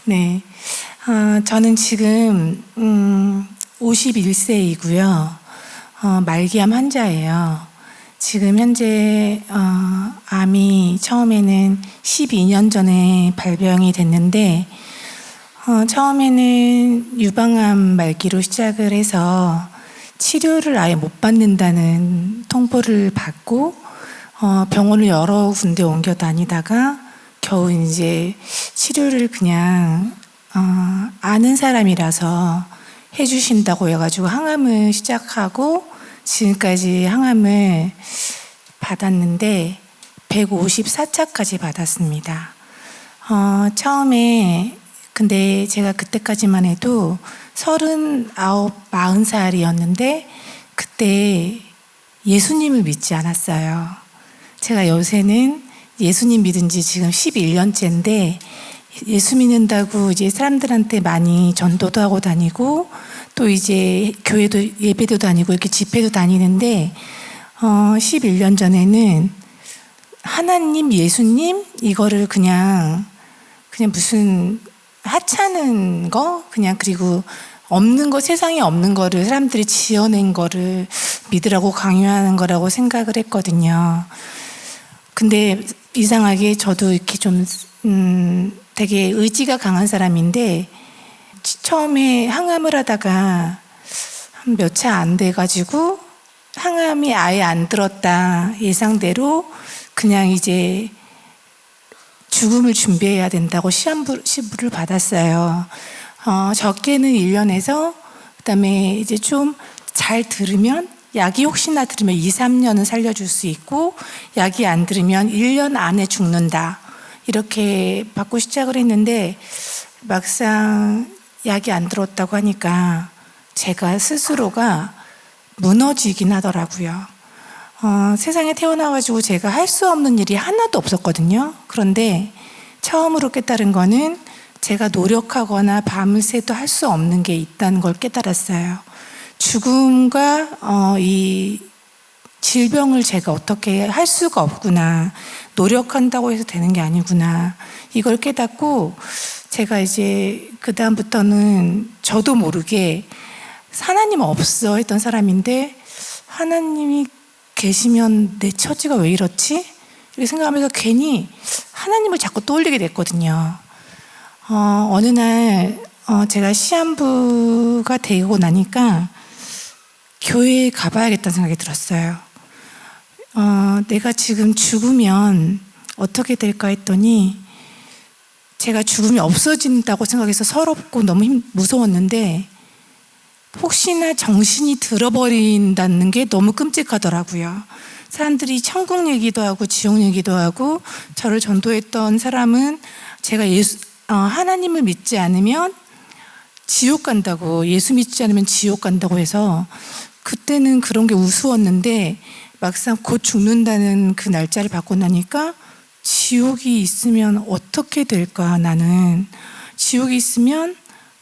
네. 저는 지금 51세이고요. 말기암 환자예요. 지금 현재 암이 처음에는 12년 전에 발병이 됐는데 처음에는 유방암 말기로 시작을 해서 치료를 아예 못 받는다는 통보를 받고 병원을 여러 군데 옮겨 다니다가 겨우 이제 치료를 그냥 아는 사람이라서 해주신다고 해가지고 항암을 시작하고 지금까지 항암을 받았는데 154차까지 받았습니다. 처음에 근데 제가 그때까지만 해도 39, 40살이었는데 그때 예수님을 믿지 않았어요. 제가 요새는 예수님 믿은 지 지금 11년째인데 예수 믿는다고 이제 사람들한테 많이 전도도 하고 다니고 또 이제 교회도 예배도 다니고 이렇게 집회도 다니는데 11년 전에는 하나님, 예수님 이거를 그냥 무슨 하찮은 거 그냥 그리고 없는 거 세상에 없는 거를 사람들이 지어낸 거를 믿으라고 강요하는 거라고 생각을 했거든요. 근데 이상하게 저도 이렇게 좀 되게 의지가 강한 사람인데 처음에 항암을 하다가 한 몇 차 안 돼가지고 항암이 아예 안 들었다 예상대로 그냥 이제 죽음을 준비해야 된다고 시한부를 받았어요. 적게는 1년에서 그다음에 이제 좀 잘 들으면 약이 혹시나 들으면 2, 3년은 살려줄 수 있고 약이 안 들으면 1년 안에 죽는다. 이렇게 받고 시작을 했는데 막상 약이 안 들었다고 하니까 제가 스스로가 무너지긴 하더라고요. 세상에 태어나가지고 제가 할 수 없는 일이 하나도 없었거든요. 그런데 처음으로 깨달은 거는 제가 노력하거나 밤을 새도 할 수 없는 게 있다는 걸 깨달았어요. 죽음과 이 질병을 제가 어떻게 할 수가 없구나. 노력한다고 해서 되는 게 아니구나. 이걸 깨닫고 제가 이제 그 다음부터는 저도 모르게 하나님 없어 했던 사람인데 하나님이 계시면 내 처지가 왜 이렇지? 이렇게 생각하면서 괜히 하나님을 자꾸 떠올리게 됐거든요. 어느 날 제가 시한부가 되고 나니까 교회에 가봐야겠다는 생각이 들었어요. 내가 지금 죽으면 어떻게 될까 했더니 제가 죽음이 없어진다고 생각해서 서럽고 너무 무서웠는데 혹시나 정신이 들어버린다는 게 너무 끔찍하더라고요. 사람들이 천국 얘기도 하고 지옥 얘기도 하고 저를 전도했던 사람은 제가 하나님을 믿지 않으면 지옥 간다고 예수 믿지 않으면 지옥 간다고 해서 그때는 그런 게 우스웠는데 막상 곧 죽는다는 그 날짜를 받고 나니까 지옥이 있으면 어떻게 될까 나는 지옥이 있으면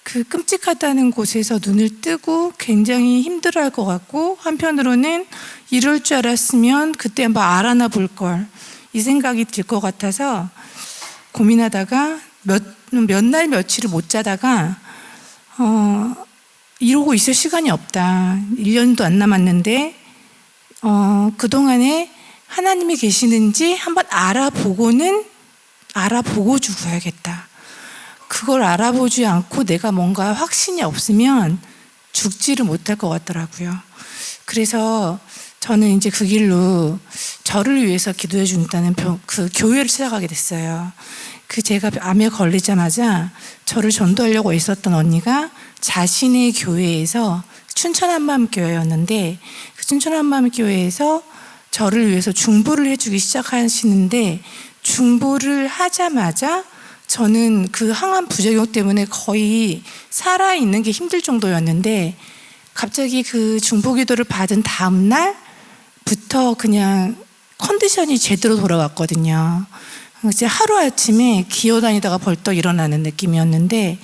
그 끔찍하다는 곳에서 눈을 뜨고 굉장히 힘들어할 것 같고 한편으로는 이럴 줄 알았으면 그때 한번 알아나 볼 걸 이 생각이 들 것 같아서 고민하다가 몇 날 며칠을 못 자다가 이러고 있을 시간이 없다. 1년도 안 남았는데 그동안에 하나님이 계시는지 한번 알아보고 죽어야겠다. 그걸 알아보지 않고 내가 뭔가 확신이 없으면 죽지를 못할 것 같더라고요. 그래서 저는 이제 그 길로 저를 위해서 기도해 준다는 그 교회를 찾아가게 됐어요. 제가 암에 걸리자마자 저를 전도하려고 애썼던 언니가 자신의 교회에서 춘천한마음교회였는데 그 춘천한마음교회에서 저를 위해서 중보를 해주기 시작하시는데 중보를 하자마자 저는 그 항암 부작용 때문에 거의 살아있는 게 힘들 정도였는데 갑자기 그 중보 기도를 받은 다음 날부터 그냥 컨디션이 제대로 돌아왔거든요. 이제 하루아침에 기어다니다가 벌떡 일어나는 느낌이었는데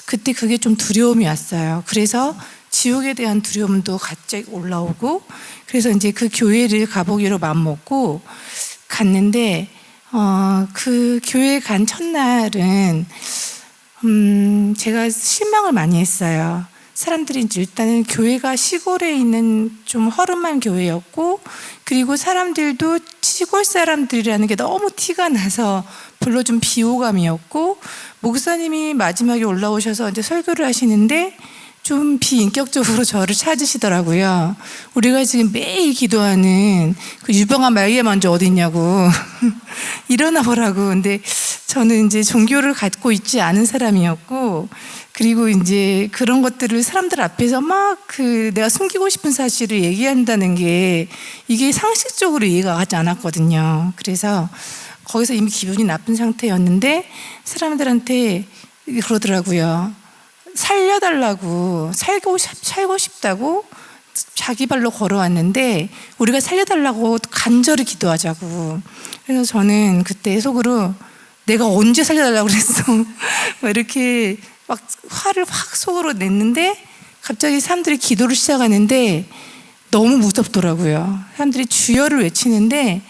그때 그게 좀 두려움이 왔어요. 그래서 지옥에 대한 두려움도 갑자기 올라오고 그래서 이제 그 교회를 가보기로 마음먹고 갔는데 그 교회 간 첫날은 제가 실망을 많이 했어요. 사람들이 이제 일단은 교회가 시골에 있는 좀 허름한 교회였고, 그리고 사람들도 시골 사람들이라는 게 너무 티가 나서 별로 좀 비호감이었고, 목사님이 마지막에 올라오셔서 이제 설교를 하시는데 좀 비인격적으로 저를 찾으시더라고요. 우리가 지금 매일 기도하는 그 유병한 마리아 먼저 어디 있냐고 일어나 보라고. 근데 저는 이제 종교를 갖고 있지 않은 사람이었고, 그리고 이제 그런 것들을 사람들 앞에서 막 내가 숨기고 싶은 사실을 얘기한다는 게 이게 상식적으로 이해가 가지 않았거든요. 그래서 거기서 이미 기분이 나쁜 상태였는데 사람들한테 그러더라고요. 살려달라고, 살고 싶다고 자기 발로 걸어왔는데 우리가 살려달라고 간절히 기도하자고. 그래서 저는 그때 속으로 내가 언제 살려달라고 그랬어 막 이렇게 막 화를 확 속으로 냈는데, 갑자기 사람들이 기도를 시작하는데 너무 무섭더라고요. 사람들이 주여를 외치는데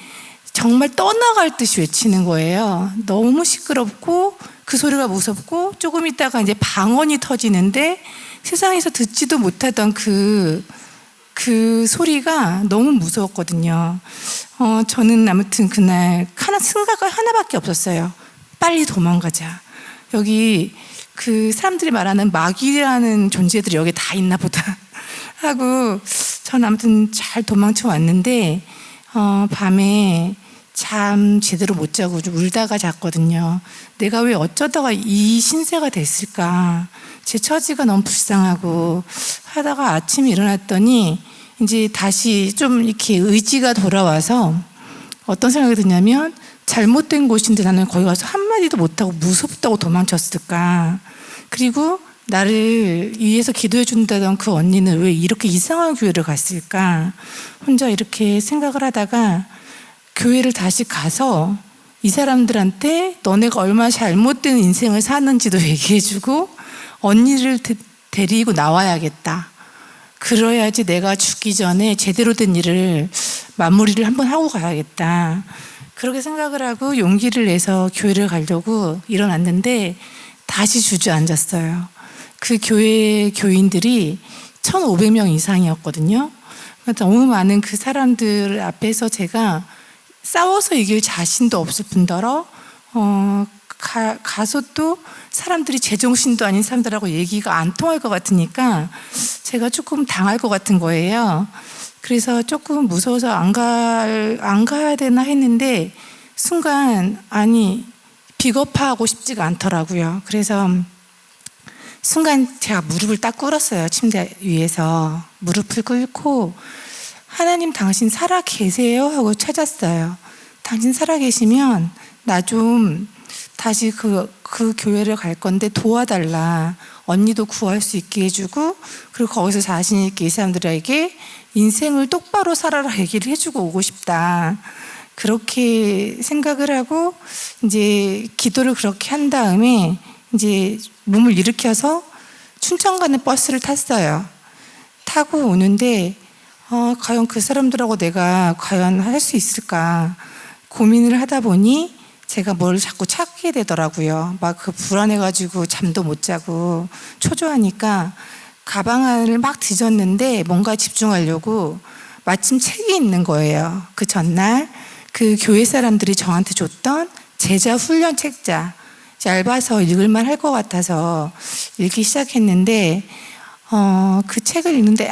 정말 떠나갈 듯이 외치는 거예요. 너무 시끄럽고 그 소리가 무섭고, 조금 있다가 이제 방언이 터지는데 세상에서 듣지도 못하던 그 소리가 너무 무서웠거든요. 저는 아무튼 그날 생각이 하나밖에 없었어요. 빨리 도망가자. 여기 그 사람들이 말하는 마귀라는 존재들이 여기 다 있나 보다 하고 저는 아무튼 잘 도망쳐 왔는데, 밤에 잠 제대로 못 자고 좀 울다가 잤거든요. 내가 왜 어쩌다가 이 신세가 됐을까, 제 처지가 너무 불쌍하고 하다가 아침에 일어났더니 이제 다시 좀 이렇게 의지가 돌아와서 어떤 생각이 드냐면, 잘못된 곳인데 나는 거기 가서 한마디도 못하고 무섭다고 도망쳤을까, 그리고 나를 위해서 기도해 준다던 그 언니는 왜 이렇게 이상한 교회를 갔을까, 혼자 이렇게 생각을 하다가 교회를 다시 가서 이 사람들한테 너네가 얼마나 잘못된 인생을 사는지도 얘기해주고 언니를 데리고 나와야겠다. 그래야지 내가 죽기 전에 제대로 된 일을 마무리를 한번 하고 가야겠다. 그렇게 생각을 하고 용기를 내서 교회를 가려고 일어났는데 다시 주저앉았어요. 그 교회 교인들이 1,500명 이상이었거든요. 너무 많은 그 사람들 앞에서 제가 싸워서 이길 자신도 없을 뿐더러 가서 또 사람들이 제정신도 아닌 사람들하고 얘기가 안 통할 것 같으니까 제가 조금 당할 것 같은 거예요. 그래서 조금 무서워서 안 가야 되나 했는데 순간 비겁하고 싶지가 않더라고요. 그래서 순간 제가 무릎을 딱 꿇었어요. 침대 위에서 무릎을 꿇고, 하나님 당신 살아 계세요? 하고 찾았어요. 당신 살아 계시면 나 좀 다시 그 교회를 갈 건데 도와달라. 언니도 구할 수 있게 해주고, 그리고 거기서 자신 있게 이 사람들에게 인생을 똑바로 살아라 얘기를 해주고 오고 싶다. 그렇게 생각을 하고 이제 기도를 그렇게 한 다음에 이제 몸을 일으켜서 춘천 가는 버스를 탔어요. 타고 오는데 과연 그 사람들하고 내가 과연 할 수 있을까 고민을 하다 보니 제가 뭘 자꾸 찾게 되더라고요. 막 불안해가지고 잠도 못 자고 초조하니까 가방 안을 막 뒤졌는데 뭔가 집중하려고 마침 책이 있는 거예요. 그 전날 그 교회 사람들이 저한테 줬던 제자 훈련 책자, 얇아서 읽을만 할 것 같아서 읽기 시작했는데 그 책을 읽는데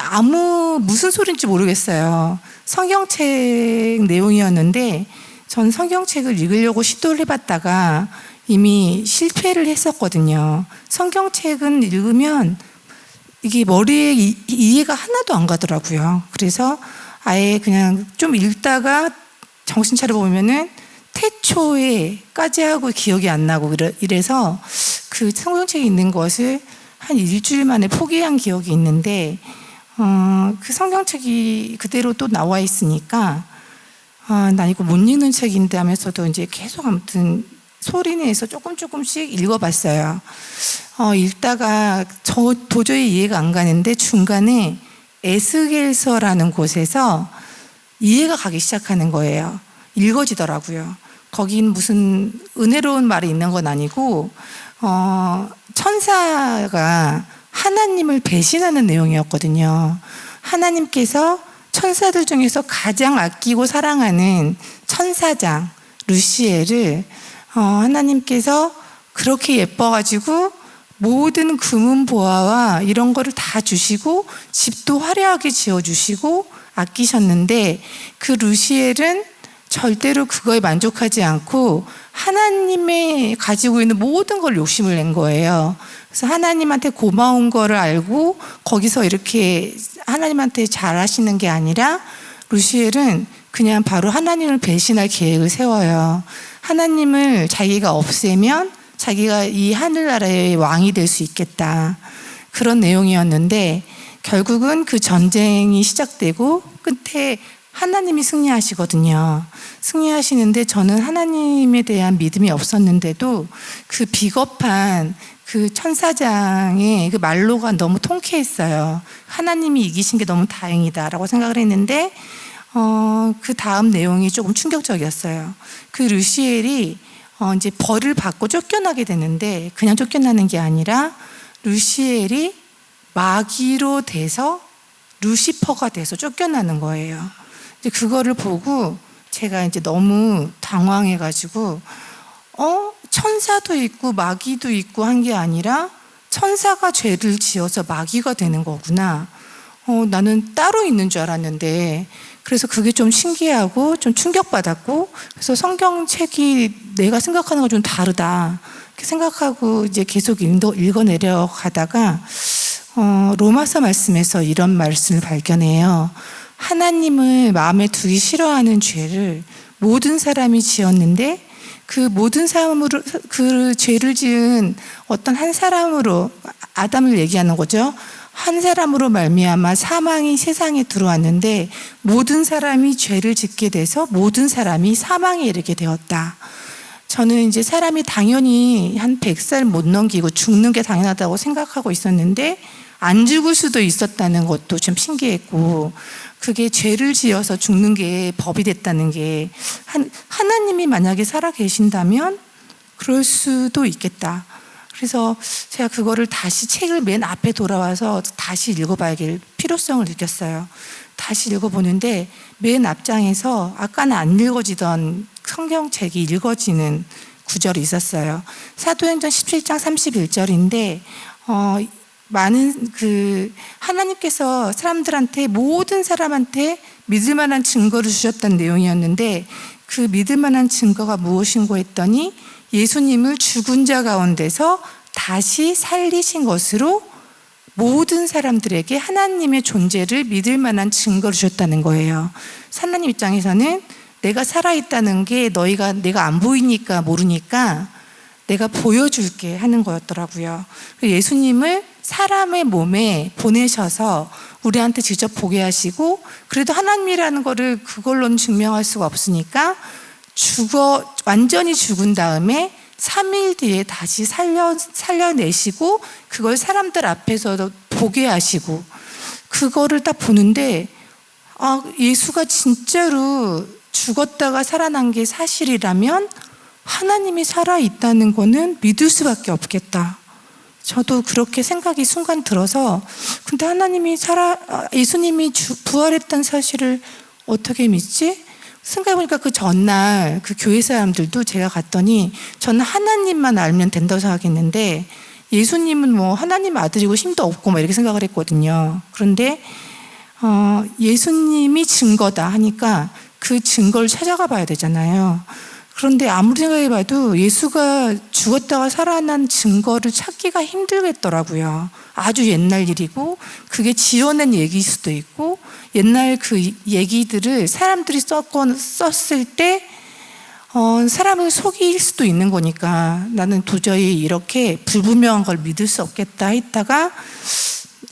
무슨 소리인지 모르겠어요. 성경책 내용이었는데 전 성경책을 읽으려고 시도를 해봤다가 이미 실패를 했었거든요. 성경책은 읽으면 이게 머리에 이해가 하나도 안 가더라고요. 그래서 아예 그냥 좀 읽다가 정신 차려보면은 태초에까지 하고 기억이 안 나고 이래서 그 성경책에 있는 것을 한 일주일 만에 포기한 기억이 있는데 그 성경책이 그대로 또 나와 있으니까 나 이거 못 읽는 책인데 하면서도 이제 계속 아무튼 소리내서 조금씩 읽어봤어요. 읽다가 저 도저히 이해가 안 가는데 중간에 에스겔서라는 곳에서 이해가 가기 시작하는 거예요. 읽어지더라고요. 거긴 무슨 은혜로운 말이 있는 건 아니고 천사가 하나님을 배신하는 내용이었거든요. 하나님께서 천사들 중에서 가장 아끼고 사랑하는 천사장 루시엘을 하나님께서 그렇게 예뻐가지고 모든 금은 보화와 이런 거를 다 주시고 집도 화려하게 지어주시고 아끼셨는데, 그 루시엘은 절대로 그거에 만족하지 않고 하나님의 가지고 있는 모든 걸 욕심을 낸 거예요. 그래서 하나님한테 고마운 거를 알고 거기서 이렇게 하나님한테 잘하시는 게 아니라 루시엘은 그냥 바로 하나님을 배신할 계획을 세워요. 하나님을 자기가 없애면 자기가 이 하늘나라의 왕이 될 수 있겠다, 그런 내용이었는데, 결국은 그 전쟁이 시작되고 끝에 하나님이 승리하시거든요. 승리하시는데 저는 하나님에 대한 믿음이 없었는데도 그 비겁한 그 천사장의 그 말로가 너무 통쾌했어요. 하나님이 이기신 게 너무 다행이다라고 생각을 했는데, 그 다음 내용이 조금 충격적이었어요. 그 루시엘이 이제 벌을 받고 쫓겨나게 되는데, 그냥 쫓겨나는 게 아니라 루시엘이 마귀로 돼서 루시퍼가 돼서 쫓겨나는 거예요. 이제 그거를 보고 제가 이제 너무 당황해가지고, 천사도 있고 마귀도 있고 한 게 아니라 천사가 죄를 지어서 마귀가 되는 거구나. 나는 따로 있는 줄 알았는데, 그래서 그게 좀 신기하고 좀 충격받았고, 그래서 성경책이 내가 생각하는 거 좀 다르다 이렇게 생각하고 이제 계속 읽어내려 가다가 로마서 말씀에서 이런 말씀을 발견해요. 하나님을 마음에 두기 싫어하는 죄를 모든 사람이 지었는데, 그 모든 사람으로, 그 죄를 지은 어떤 한 사람으로, 아담을 얘기하는 거죠. 한 사람으로 말미암아 사망이 세상에 들어왔는데 모든 사람이 죄를 짓게 돼서 모든 사람이 사망에 이르게 되었다. 저는 이제 사람이 당연히 한 100살 못 넘기고 죽는 게 당연하다고 생각하고 있었는데, 안 죽을 수도 있었다는 것도 좀 신기했고, 그게 죄를 지어서 죽는 게 법이 됐다는 게, 하나님이 만약에 살아 계신다면 그럴 수도 있겠다. 그래서 제가 그거를 다시 책을 맨 앞에 돌아와서 다시 읽어봐야 될 필요성을 느꼈어요. 다시 읽어보는데 맨 앞장에서 아까는 안 읽어지던 성경책이 읽어지는 구절이 있었어요. 사도행전 17장 31절인데 많은 하나님께서 사람들한테, 모든 사람한테 믿을 만한 증거를 주셨다는 내용이었는데, 그 믿을 만한 증거가 무엇인고 했더니 예수님을 죽은 자 가운데서 다시 살리신 것으로 모든 사람들에게 하나님의 존재를 믿을 만한 증거를 주셨다는 거예요. 하나님 입장에서는 내가 살아있다는 게 내가 안 보이니까 모르니까 내가 보여줄게 하는 거였더라고요. 예수님을 사람의 몸에 보내셔서 우리한테 직접 보게 하시고, 그래도 하나님이라는 거를 그걸로는 증명할 수가 없으니까 완전히 죽은 다음에 3일 뒤에 다시 살려내시고 그걸 사람들 앞에서 보게 하시고, 그거를 딱 보는데 예수가 진짜로 죽었다가 살아난 게 사실이라면 하나님이 살아있다는 거는 믿을 수밖에 없겠다. 저도 그렇게 생각이 순간 들어서, 근데 예수님이 부활했다는 사실을 어떻게 믿지? 생각해보니까 그 전날 그 교회 사람들도 제가 갔더니 저는 하나님만 알면 된다고 생각했는데 예수님은 뭐 하나님 아들이고 힘도 없고 막 이렇게 생각을 했거든요. 그런데 예수님이 증거다 하니까 그 증거를 찾아가 봐야 되잖아요. 그런데 아무리 생각해봐도 예수가 죽었다가 살아난 증거를 찾기가 힘들겠더라고요. 아주 옛날 일이고 그게 지어낸 얘기일 수도 있고, 옛날 그 얘기들을 사람들이 썼을 때 사람을 속일 수도 있는 거니까 나는 도저히 이렇게 불분명한 걸 믿을 수 없겠다 했다가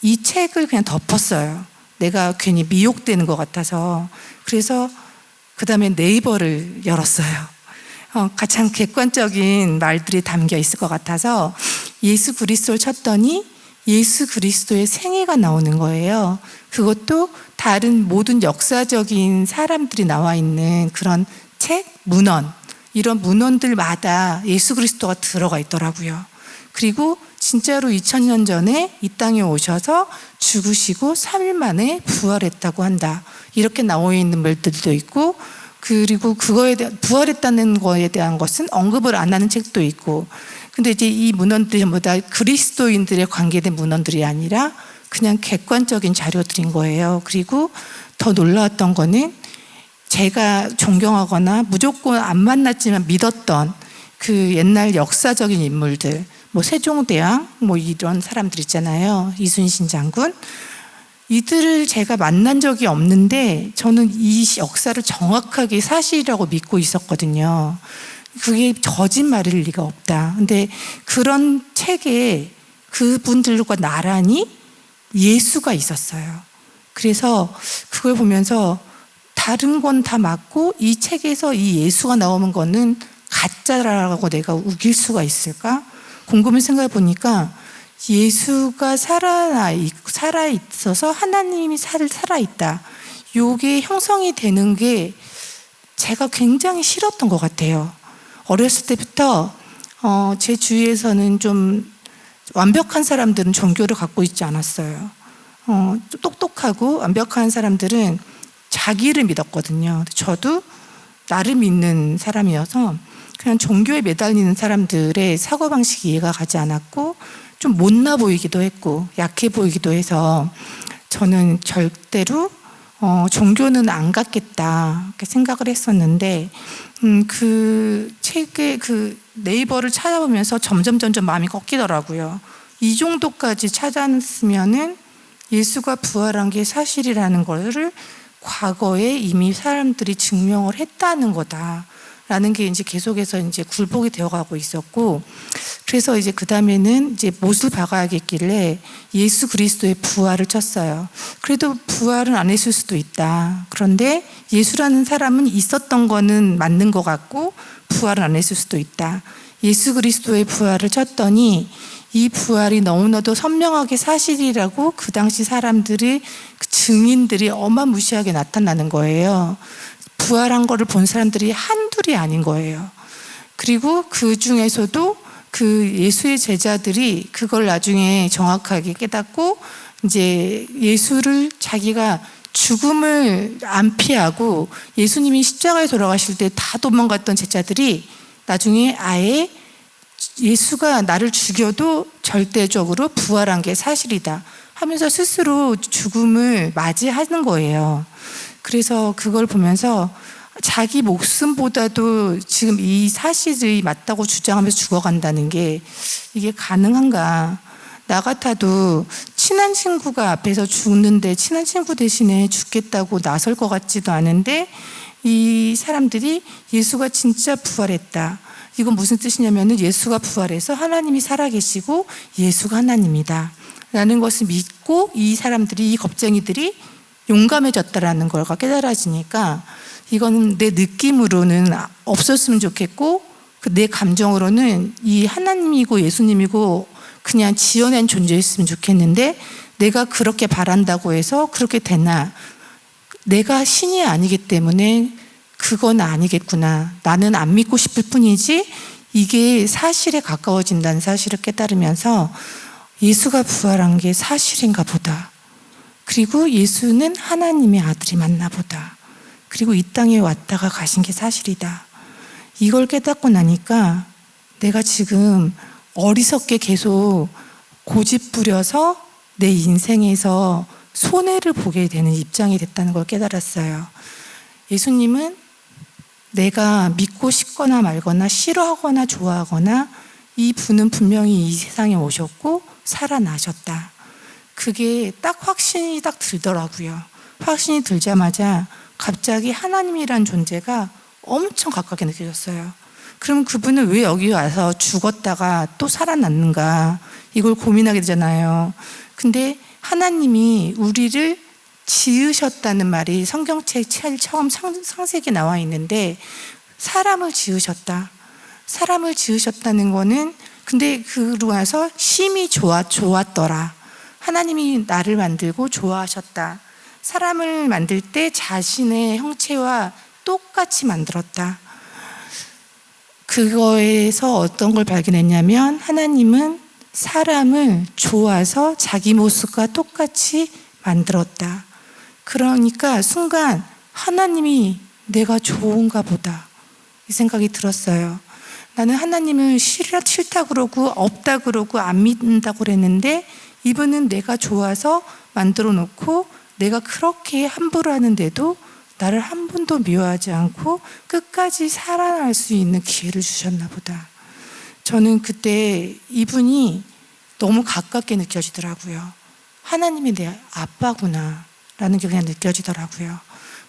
이 책을 그냥 덮었어요. 내가 괜히 미혹되는 것 같아서. 그래서 그 다음에 네이버를 열었어요. 가장 객관적인 말들이 담겨 있을 것 같아서 예수 그리스도를 쳤더니 예수 그리스도의 생애가 나오는 거예요. 그것도 다른 모든 역사적인 사람들이 나와 있는 그런 책, 문헌, 이런 문헌들마다 예수 그리스도가 들어가 있더라고요. 그리고 진짜로 2000년 전에 이 땅에 오셔서 죽으시고 3일 만에 부활했다고 한다. 이렇게 나와 있는 말들도 있고, 그리고 그거에 대한 부활했다는 거에 대한 것은 언급을 안 하는 책도 있고. 근데 이제 이 문헌들이 전부 다 그리스도인들에 관계된 문헌들이 아니라 그냥 객관적인 자료들인 거예요. 그리고 더 놀라웠던 거는 제가 존경하거나 무조건 안 만났지만 믿었던 그 옛날 역사적인 인물들, 뭐 세종대왕, 뭐 이런 사람들 있잖아요. 이순신 장군. 이들을 제가 만난 적이 없는데 저는 이 역사를 정확하게 사실이라고 믿고 있었거든요. 그게 거짓말일 리가 없다. 근데 그런 책에 그분들과 나란히 예수가 있었어요. 그래서 그걸 보면서 다른 건 다 맞고 이 책에서 이 예수가 나오는 거는 가짜라고 내가 우길 수가 있을까? 곰곰이 생각해 보니까 예수가 살아있어서 하나님이 살아있다. 요게 형성이 되는 게 제가 굉장히 싫었던 것 같아요. 어렸을 때부터 제 주위에서는 좀 완벽한 사람들은 종교를 갖고 있지 않았어요. 똑똑하고 완벽한 사람들은 자기를 믿었거든요. 저도 나를 믿는 사람이어서 그냥 종교에 매달리는 사람들의 사고방식이 이해가 가지 않았고 좀 못나 보이기도 했고 약해 보이기도 해서 저는 절대로 종교는 안 갖겠다 이렇게 생각을 했었는데 그 책의 그 네이버를 찾아보면서 점점 마음이 꺾이더라고요. 이 정도까지 찾았으면은 예수가 부활한 게 사실이라는 것을 과거에 이미 사람들이 증명을 했다는 거다라는 게 이제 계속해서 이제 굴복이 되어가고 있었고, 그래서 이제 그 다음에는 이제 못을 박아야겠길래 예수 그리스도의 부활을 쳤어요. 그래도 부활은 안 했을 수도 있다. 그런데 예수라는 사람은 있었던 거는 맞는 것 같고 부활은 안 했을 수도 있다. 예수 그리스도의 부활을 쳤더니 이 부활이 너무나도 선명하게 사실이라고 그 당시 사람들이 그 증인들이 어마무시하게 나타나는 거예요. 부활한 거를 본 사람들이 한둘이 아닌 거예요. 그리고 그 중에서도 그 예수의 제자들이 그걸 나중에 정확하게 깨닫고 이제 예수를 자기가 죽음을 안 피하고 예수님이 십자가에 돌아가실 때 다 도망갔던 제자들이 나중에 아예 예수가 나를 죽여도 절대적으로 부활한 게 사실이다 하면서 스스로 죽음을 맞이하는 거예요. 그래서 그걸 보면서 자기 목숨보다도 지금 이 사실이 맞다고 주장하면서 죽어간다는 게 이게 가능한가? 나 같아도 친한 친구가 앞에서 죽는데 친한 친구 대신에 죽겠다고 나설 것 같지도 않은데 이 사람들이 예수가 진짜 부활했다. 이건 무슨 뜻이냐면은 예수가 부활해서 하나님이 살아계시고 예수가 하나님이다 라는 것을 믿고 이 사람들이, 이 겁쟁이들이 용감해졌다라는 걸 깨달아지니까 이거는 내 느낌으로는 없었으면 좋겠고 내 감정으로는 이 하나님이고 예수님이고 그냥 지어낸 존재였으면 좋겠는데 내가 그렇게 바란다고 해서 그렇게 되나? 내가 신이 아니기 때문에 그건 아니겠구나. 나는 안 믿고 싶을 뿐이지 이게 사실에 가까워진다는 사실을 깨달으면서 예수가 부활한 게 사실인가 보다. 그리고 예수는 하나님의 아들이 맞나 보다. 그리고 이 땅에 왔다가 가신 게 사실이다. 이걸 깨닫고 나니까 내가 지금 어리석게 계속 고집 부려서 내 인생에서 손해를 보게 되는 입장이 됐다는 걸 깨달았어요. 예수님은 내가 믿고 싶거나 말거나 싫어하거나 좋아하거나 이 분은 분명히 이 세상에 오셨고 살아나셨다. 그게 딱 확신이 딱 들더라고요. 확신이 들자마자 갑자기 하나님이란 존재가 엄청 가깝게 느껴졌어요. 그럼 그분은 왜 여기 와서 죽었다가 또 살아났는가? 이걸 고민하게 되잖아요. 근데 하나님이 우리를 지으셨다는 말이 성경책 처음 창세기에 나와 있는데 사람을 지으셨다. 사람을 지으셨다는 거는 근데 그러고 나서 심히 좋았더라. 하나님이 나를 만들고 좋아하셨다. 사람을 만들 때 자신의 형체와 똑같이 만들었다. 그거에서 어떤 걸 발견했냐면 하나님은 사람을 좋아서 자기 모습과 똑같이 만들었다. 그러니까 순간 하나님이 내가 좋은가 보다 이 생각이 들었어요. 나는 하나님을 싫다 그러고 없다 그러고 안 믿는다고 그랬는데 이분은 내가 좋아서 만들어 놓고 내가 그렇게 함부로 하는데도 나를 한 번도 미워하지 않고 끝까지 살아날 수 있는 기회를 주셨나 보다. 저는 그때 이분이 너무 가깝게 느껴지더라고요. 하나님이 내 아빠구나 라는 게 그냥 느껴지더라고요.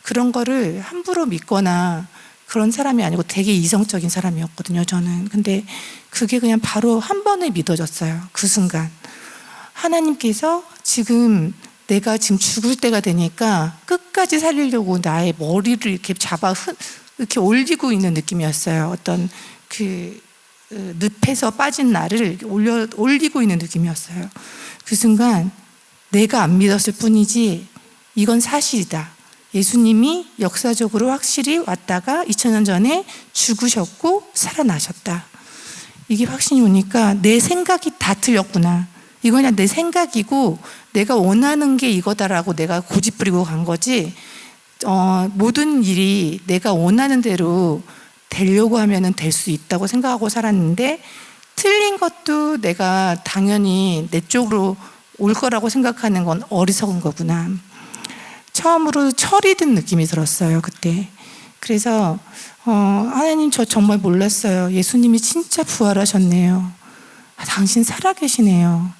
그런 거를 함부로 믿거나 그런 사람이 아니고 되게 이성적인 사람이었거든요, 저는. 근데 그게 그냥 바로 한 번에 믿어졌어요. 그 순간. 하나님께서 지금 내가 지금 죽을 때가 되니까 끝까지 살리려고 나의 머리를 이렇게 이렇게 올리고 있는 느낌이었어요. 어떤 늪에서 빠진 나를 올리고 있는 느낌이었어요. 그 순간 내가 안 믿었을 뿐이지 이건 사실이다. 예수님이 역사적으로 확실히 왔다가 2000년 전에 죽으셨고 살아나셨다. 이게 확신이 오니까 내 생각이 다 틀렸구나. 이거 그냥 내 생각이고 내가 원하는 게 이거다라고 내가 고집부리고 간 거지. 모든 일이 내가 원하는 대로 되려고 하면은 될 수 있다고 생각하고 살았는데 틀린 것도 내가 당연히 내 쪽으로 올 거라고 생각하는 건 어리석은 거구나. 처음으로 철이 든 느낌이 들었어요, 그때. 그래서 하나님 저 정말 몰랐어요. 예수님이 진짜 부활하셨네요. 당신 살아계시네요.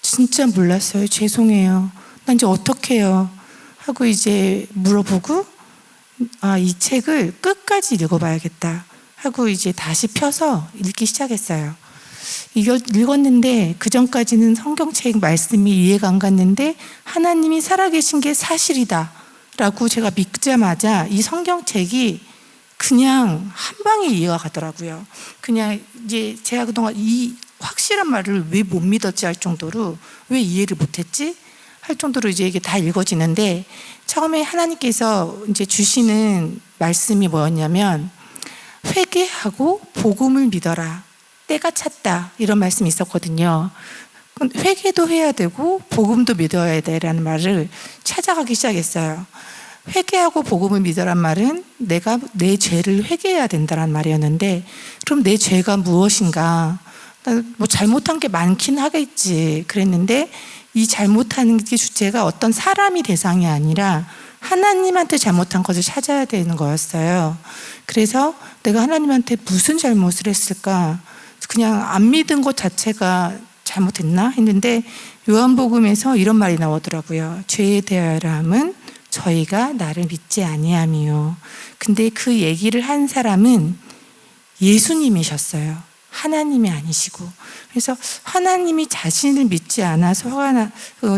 진짜 몰랐어요. 죄송해요. 난 이제 어떻게 해요? 하고 이제 물어보고 이 책을 끝까지 읽어봐야겠다 하고 이제 다시 펴서 읽기 시작했어요. 읽었는데 그 전까지는 성경책 말씀이 이해가 안 갔는데 하나님이 살아계신 게 사실이다 라고 제가 믿자마자 이 성경책이 그냥 한 방에 이해가 가더라고요. 그냥 이제 제가 그동안 이 확실한 말을 왜 못 믿었지 할 정도로 왜 이해를 못했지 할 정도로 이제 이게 다 읽어지는데 처음에 하나님께서 이제 주시는 말씀이 뭐였냐면 회개하고 복음을 믿어라. 때가 찼다. 이런 말씀이 있었거든요. 회개도 해야 되고 복음도 믿어야 되라는 말을 찾아가기 시작했어요. 회개하고 복음을 믿으란 말은 내가 내 죄를 회개해야 된다는 말이었는데 그럼 내 죄가 무엇인가? 뭐 잘못한 게 많긴 하겠지. 그랬는데 이 잘못하는 게 주체가 어떤 사람이 대상이 아니라 하나님한테 잘못한 것을 찾아야 되는 거였어요. 그래서 내가 하나님한테 무슨 잘못을 했을까? 그냥 안 믿은 것 자체가 잘못했나 했는데 요한복음에서 이런 말이 나오더라고요. 죄에 대하여함은 저희가 나를 믿지 아니함이요. 근데 그 얘기를 한 사람은 예수님이셨어요. 하나님이 아니시고. 그래서 하나님이 자신을 믿지 않아서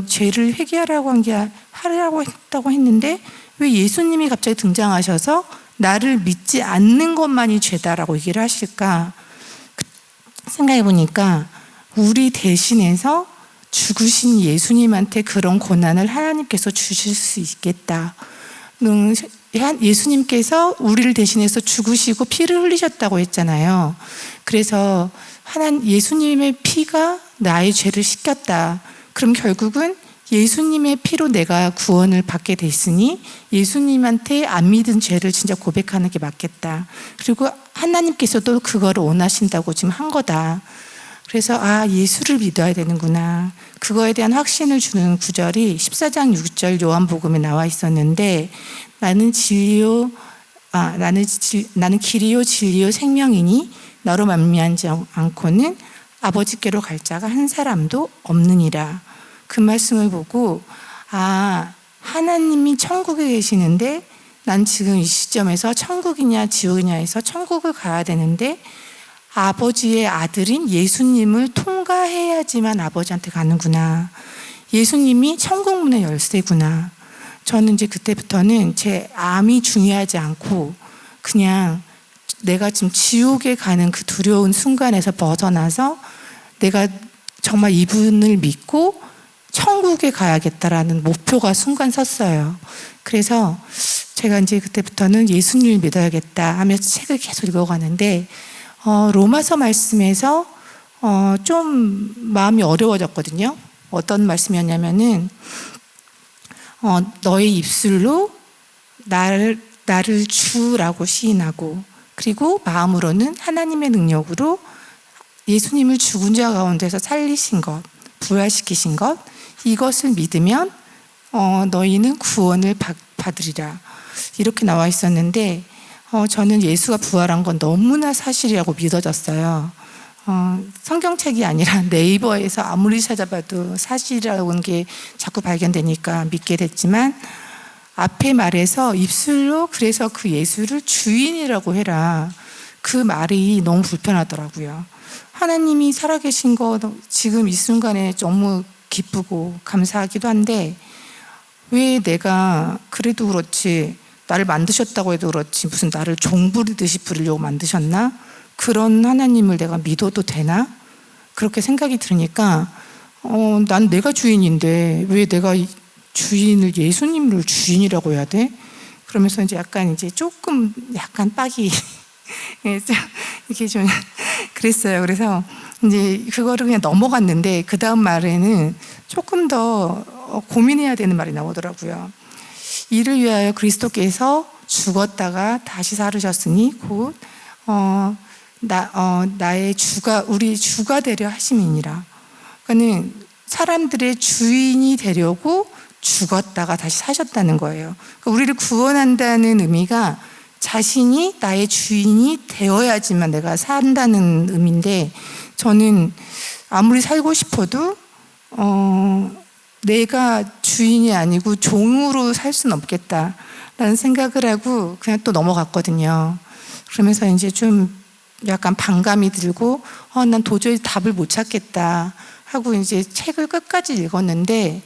죄를 회개하라고 하라고 했다고 했는데 왜 예수님이 갑자기 등장하셔서 나를 믿지 않는 것만이 죄다라고 얘기를 하실까 생각해 보니까 우리 대신해서 죽으신 예수님한테 그런 고난을 하나님께서 주실 수 있겠다. 예수님께서 우리를 대신해서 죽으시고 피를 흘리셨다고 했잖아요. 그래서 예수님의 피가 나의 죄를 씻겼다. 그럼 결국은 예수님의 피로 내가 구원을 받게 됐으니 예수님한테 안 믿은 죄를 진짜 고백하는 게 맞겠다. 그리고 하나님께서도 그거를 원하신다고 지금 한 거다. 그래서 예수를 믿어야 되는구나. 그거에 대한 확신을 주는 구절이 14장 6절 요한복음에 나와 있었는데 나는 길이요 진리요 생명이니 너로 말미암지 않고는 아버지께로 갈 자가 한 사람도 없느니라. 그 말씀을 보고 하나님이 천국에 계시는데 난 지금 이 시점에서 천국이냐 지옥이냐 해서 천국을 가야 되는데 아버지의 아들인 예수님을 통과해야지만 아버지한테 가는구나. 예수님이 천국문의 열쇠구나. 저는 이제 그때부터는 제 암이 중요하지 않고 그냥 내가 지금 지옥에 가는 그 두려운 순간에서 벗어나서 내가 정말 이분을 믿고 천국에 가야겠다라는 목표가 순간 섰어요. 그래서 제가 이제 그때부터는 예수님을 믿어야겠다 하면서 책을 계속 읽어가는데 로마서 말씀에서 좀 마음이 어려워졌거든요. 어떤 말씀이었냐면은 너의 입술로 나를 주라고 시인하고, 그리고 마음으로는 하나님의 능력으로 예수님을 죽은 자 가운데서 살리신 것, 부활시키신 것, 이것을 믿으면 너희는 구원을 받으리라, 이렇게 나와 있었는데 저는 예수가 부활한 건 너무나 사실이라고 믿어졌어요. 성경책이 아니라 네이버에서 아무리 찾아봐도 사실이라고 하는 게 자꾸 발견되니까 믿게 됐지만, 앞에 말에서 입술로 그래서 그 예수를 주인이라고 해라, 그 말이 너무 불편하더라고요. 하나님이 살아계신 거 지금 이 순간에 너무 기쁘고 감사하기도 한데, 왜 내가 그래도 그렇지, 나를 만드셨다고 해도 그렇지 무슨 나를 종 부리듯이 부리려고 만드셨나? 그런 하나님을 내가 믿어도 되나? 그렇게 생각이 들으니까 난 내가 주인인데 왜 내가 주인을, 예수님을 주인이라고 해야 돼? 그러면서 이제 약간 빡이 이렇게 좀 그랬어요. 그래서 이제 그거를 그냥 넘어갔는데, 그 다음 말에는 조금 더 고민해야 되는 말이 나오더라고요. 이를 위하여 그리스도께서 죽었다가 다시 살으셨으니 곧 나의 주가, 우리 주가 되려 하심이니라. 그러니까는 사람들의 주인이 되려고 죽었다가 다시 사셨다는 거예요. 그러니까 우리를 구원한다는 의미가 자신이 나의 주인이 되어야지만 내가 산다는 의미인데, 저는 아무리 살고 싶어도 내가 주인이 아니고 종으로 살 수는 없겠다라는 생각을 하고 그냥 또 넘어갔거든요. 그러면서 이제 좀 약간 반감이 들고 난 도저히 답을 못 찾겠다 하고 이제 책을 끝까지 읽었는데,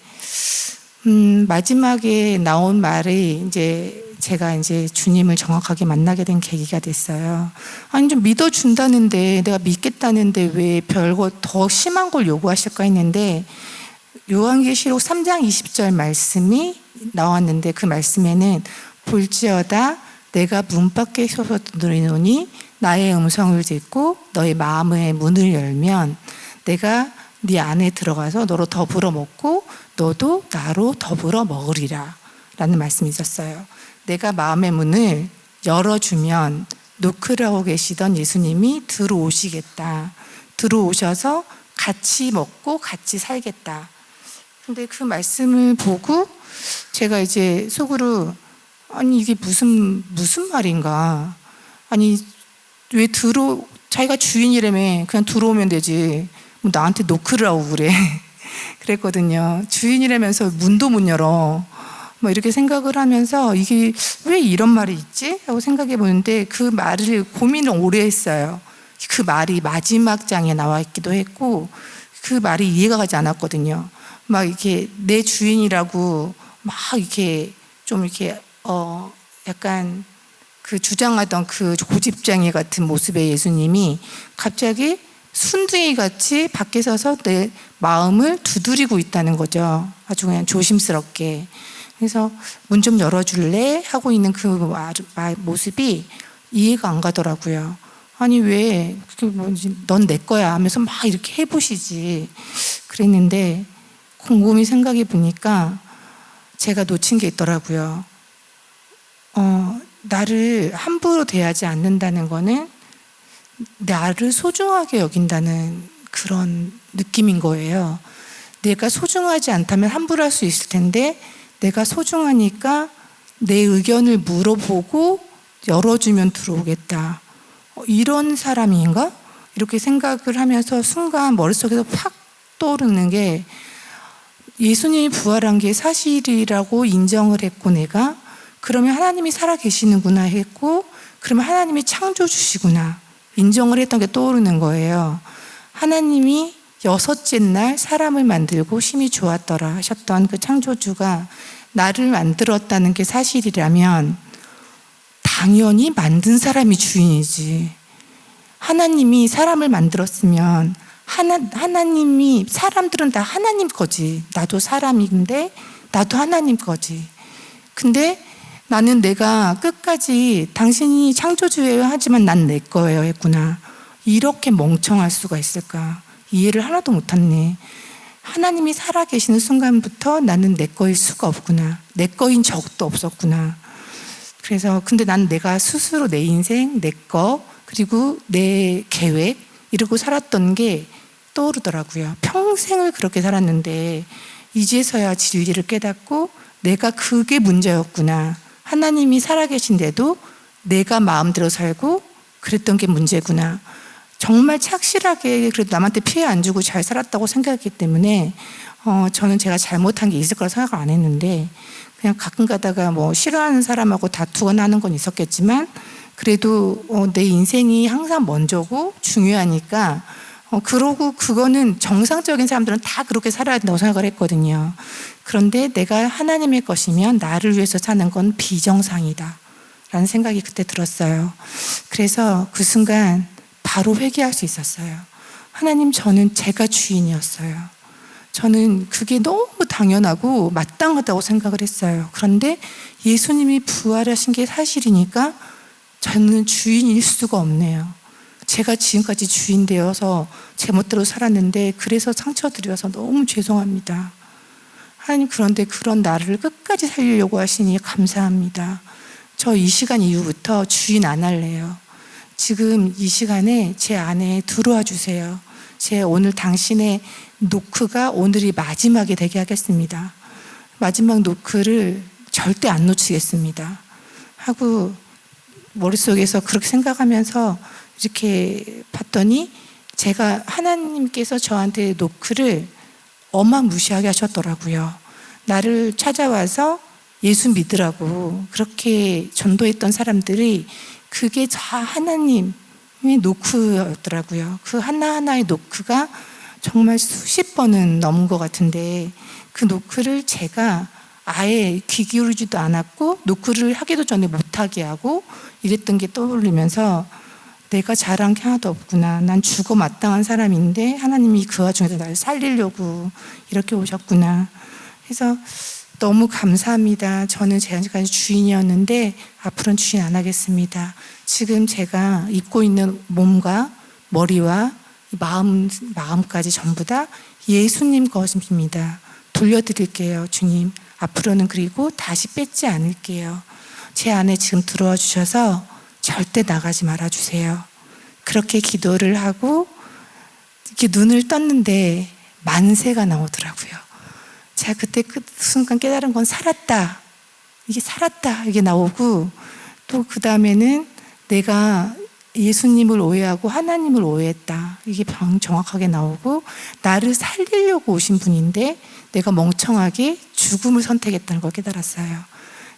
마지막에 나온 말이 이제 제가 이제 주님을 정확하게 만나게 된 계기가 됐어요. 아니, 좀 믿어준다는데, 내가 믿겠다는데 왜 별거 더 심한 걸 요구하실까 했는데, 요한계시록 3장 20절 말씀이 나왔는데, 그 말씀에는 볼지어다 내가 문 밖에 서서 두드리노니 나의 음성을 듣고 너의 마음의 문을 열면 내가 네 안에 들어가서 너로 더불어 먹고 너도 나로 더불어 먹으리라 라는 말씀이 있었어요. 내가 마음의 문을 열어주면 노크라고 계시던 예수님이 들어오시겠다, 들어오셔서 같이 먹고 같이 살겠다. 근데 그 말씀을 보고 제가 이제 속으로 아니 이게 무슨 말인가, 아니 왜 자기가 주인이라며 그냥 들어오면 되지 뭐 나한테 노크를 하고 그래 그랬거든요. 주인이라면서 문도 못 열어 뭐 이렇게 생각을 하면서 이게 왜 이런 말이 있지? 하고 생각해 보는데, 그 말을 고민을 오래 했어요. 그 말이 마지막 장에 나와 있기도 했고 그 말이 이해가 가지 않았거든요. 막 이렇게 내 주인이라고 막 이렇게 좀 이렇게 약간 그 주장하던 그 고집장애 같은 모습의 예수님이 갑자기 순둥이 같이 밖에 서서 내 마음을 두드리고 있다는 거죠. 아주 그냥 조심스럽게. 그래서 문 좀 열어줄래? 하고 있는 그 모습이 이해가 안 가더라고요. 아니 왜 넌 내 거야 하면서 막 이렇게 해보시지 그랬는데, 곰곰이 생각해 보니까 제가 놓친 게 있더라고요. 나를 함부로 대하지 않는다는 거는 나를 소중하게 여긴다는 그런 느낌인 거예요. 내가 소중하지 않다면 함부로 할 수 있을 텐데, 내가 소중하니까 내 의견을 물어보고 열어주면 들어오겠다. 이런 사람인가? 이렇게 생각을 하면서 순간 머릿속에서 팍 떠오르는 게, 예수님이 부활한 게 사실이라고 인정을 했고 내가 그러면 하나님이 살아계시는구나 했고, 그러면 하나님이 창조주시구나 인정을 했던 게 떠오르는 거예요. 하나님이 6째 날 사람을 만들고 심히 좋았더라 하셨던 그 창조주가 나를 만들었다는 게 사실이라면 당연히 만든 사람이 주인이지. 하나님이 사람을 만들었으면 하나님이, 사람들은 다 하나님 거지. 나도 사람인데 나도 하나님 거지. 근데 나는 내가 끝까지 당신이 창조주예요 하지만 난 내 거예요 했구나. 이렇게 멍청할 수가 있을까? 이해를 하나도 못했네. 하나님이 살아계시는 순간부터 나는 내 거일 수가 없구나. 내 거인 적도 없었구나. 그래서 근데 난 내가 스스로 내 인생, 내 거, 그리고 내 계획 이러고 살았던 게 떠오르더라고요. 평생을 그렇게 살았는데 이제서야 진리를 깨닫고 내가 그게 문제였구나. 하나님이 살아계신데도 내가 마음대로 살고 그랬던 게 문제구나. 정말 착실하게 그래도 남한테 피해 안 주고 잘 살았다고 생각했기 때문에 저는 제가 잘못한 게 있을 거라 생각을 안 했는데 그냥 가끔 가다가 뭐 싫어하는 사람하고 다투거나 하는 건 있었겠지만 그래도 내 인생이 항상 먼저고 중요하니까 그러고 그거는 정상적인 사람들은 다 그렇게 살아야 된다고 생각을 했거든요. 그런데 내가 하나님의 것이면 나를 위해서 사는 건 비정상이다 라는 생각이 그때 들었어요. 그래서 그 순간 바로 회개할 수 있었어요. 하나님, 저는 제가 주인이었어요. 저는 그게 너무 당연하고 마땅하다고 생각을 했어요. 그런데 예수님이 부활하신 게 사실이니까 저는 주인일 수가 없네요. 제가 지금까지 주인 되어서 제멋대로 살았는데 그래서 상처드려서 너무 죄송합니다. 하나님, 그런데 그런 나를 끝까지 살리려고 하시니 감사합니다. 저 이 시간 이후부터 주인 안 할래요. 지금 이 시간에 제 안에 들어와 주세요. 제 오늘 당신의 노크가 오늘이 마지막이 되게 하겠습니다. 마지막 노크를 절대 안 놓치겠습니다. 하고 머릿속에서 그렇게 생각하면서 이렇게 봤더니 제가 하나님께서 저한테 노크를 어마무시하게 하셨더라고요. 나를 찾아와서 예수 믿으라고 그렇게 전도했던 사람들이 그게 다 하나님의 노크였더라고요. 그 하나하나의 노크가 정말 수십 번은 넘은 것 같은데 그 노크를 제가 아예 귀 기울이지도 않았고 노크를 하기도 전에 못하게 하고 이랬던 게 떠올리면서 내가 잘한 게 하나도 없구나. 난 죽어 마땅한 사람인데 하나님이 그 와중에서 나를 살리려고 이렇게 오셨구나. 그래서 너무 감사합니다. 저는 지금까지 주인이었는데 앞으로는 주인 안 하겠습니다. 지금 제가 입고 있는 몸과 머리와 마음까지 전부 다 예수님 것입니다. 돌려드릴게요, 주님. 앞으로는 그리고 다시 뺏지 않을게요. 제 안에 지금 들어와 주셔서 절대 나가지 말아주세요. 그렇게 기도를 하고 이렇게 눈을 떴는데 만세가 나오더라고요. 제가 그때 그 순간 깨달은 건 살았다. 이게 살았다. 이게 나오고 또 그 다음에는 내가 예수님을 오해하고 하나님을 오해했다. 이게 정확하게 나오고 나를 살리려고 오신 분인데 내가 멍청하게 죽음을 선택했다는 걸 깨달았어요.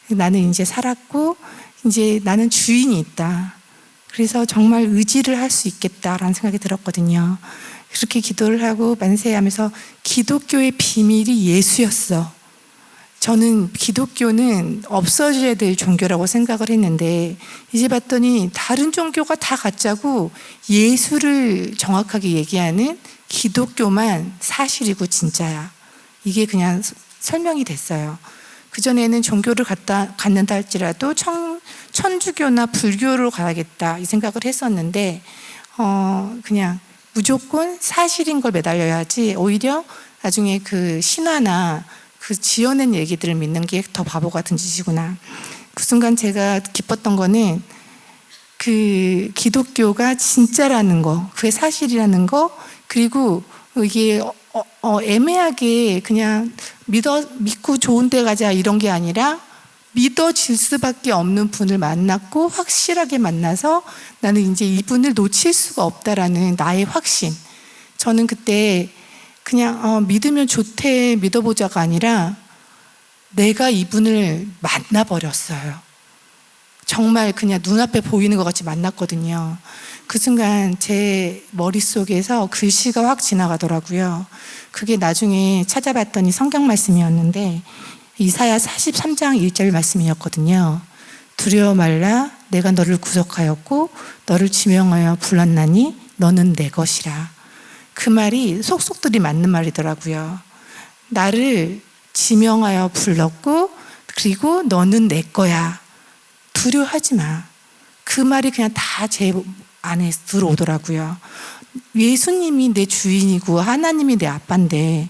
나는 이제 살았고 이제 나는 주인이 있다. 그래서 정말 의지를 할 수 있겠다라는 생각이 들었거든요. 그렇게 기도를 하고 만세하면서 기독교의 비밀이 예수였어. 저는 기독교는 없어져야 될 종교라고 생각을 했는데 이제 봤더니 다른 종교가 다 가짜고 예수를 정확하게 얘기하는 기독교만 사실이고 진짜야. 이게 그냥 설명이 됐어요. 그전에는 종교를 갖는다 할지라도 천주교나 불교로 가야겠다 이 생각을 했었는데 그냥 무조건 사실인 걸 매달려야지 오히려 나중에 그 신화나 그 지어낸 얘기들을 믿는 게 더 바보 같은 짓이구나. 그 순간 제가 기뻤던 거는 그 기독교가 진짜라는 거, 그게 사실이라는 거, 그리고 이게 애매하게 그냥 믿고 좋은 데 가자 이런 게 아니라 믿어질 수밖에 없는 분을 만났고 확실하게 만나서 나는 이제 이분을 놓칠 수가 없다라는 나의 확신. 저는 그때 그냥 믿으면 좋대 믿어보자가 아니라 내가 이분을 만나버렸어요. 정말 그냥 눈앞에 보이는 것 같이 만났거든요. 그 순간 제 머릿속에서 글씨가 확 지나가더라고요. 그게 나중에 찾아봤더니 성경 말씀이었는데 이사야 43장 1절 말씀이었거든요. 두려워 말라 내가 너를 구속하였고 너를 지명하여 불렀나니 너는 내 것이라. 그 말이 속속들이 맞는 말이더라고요. 나를 지명하여 불렀고 그리고 너는 내 거야. 두려워하지 마. 그 말이 그냥 다 제 안에 들어오더라고요. 예수님이 내 주인이고 하나님이 내 아빠인데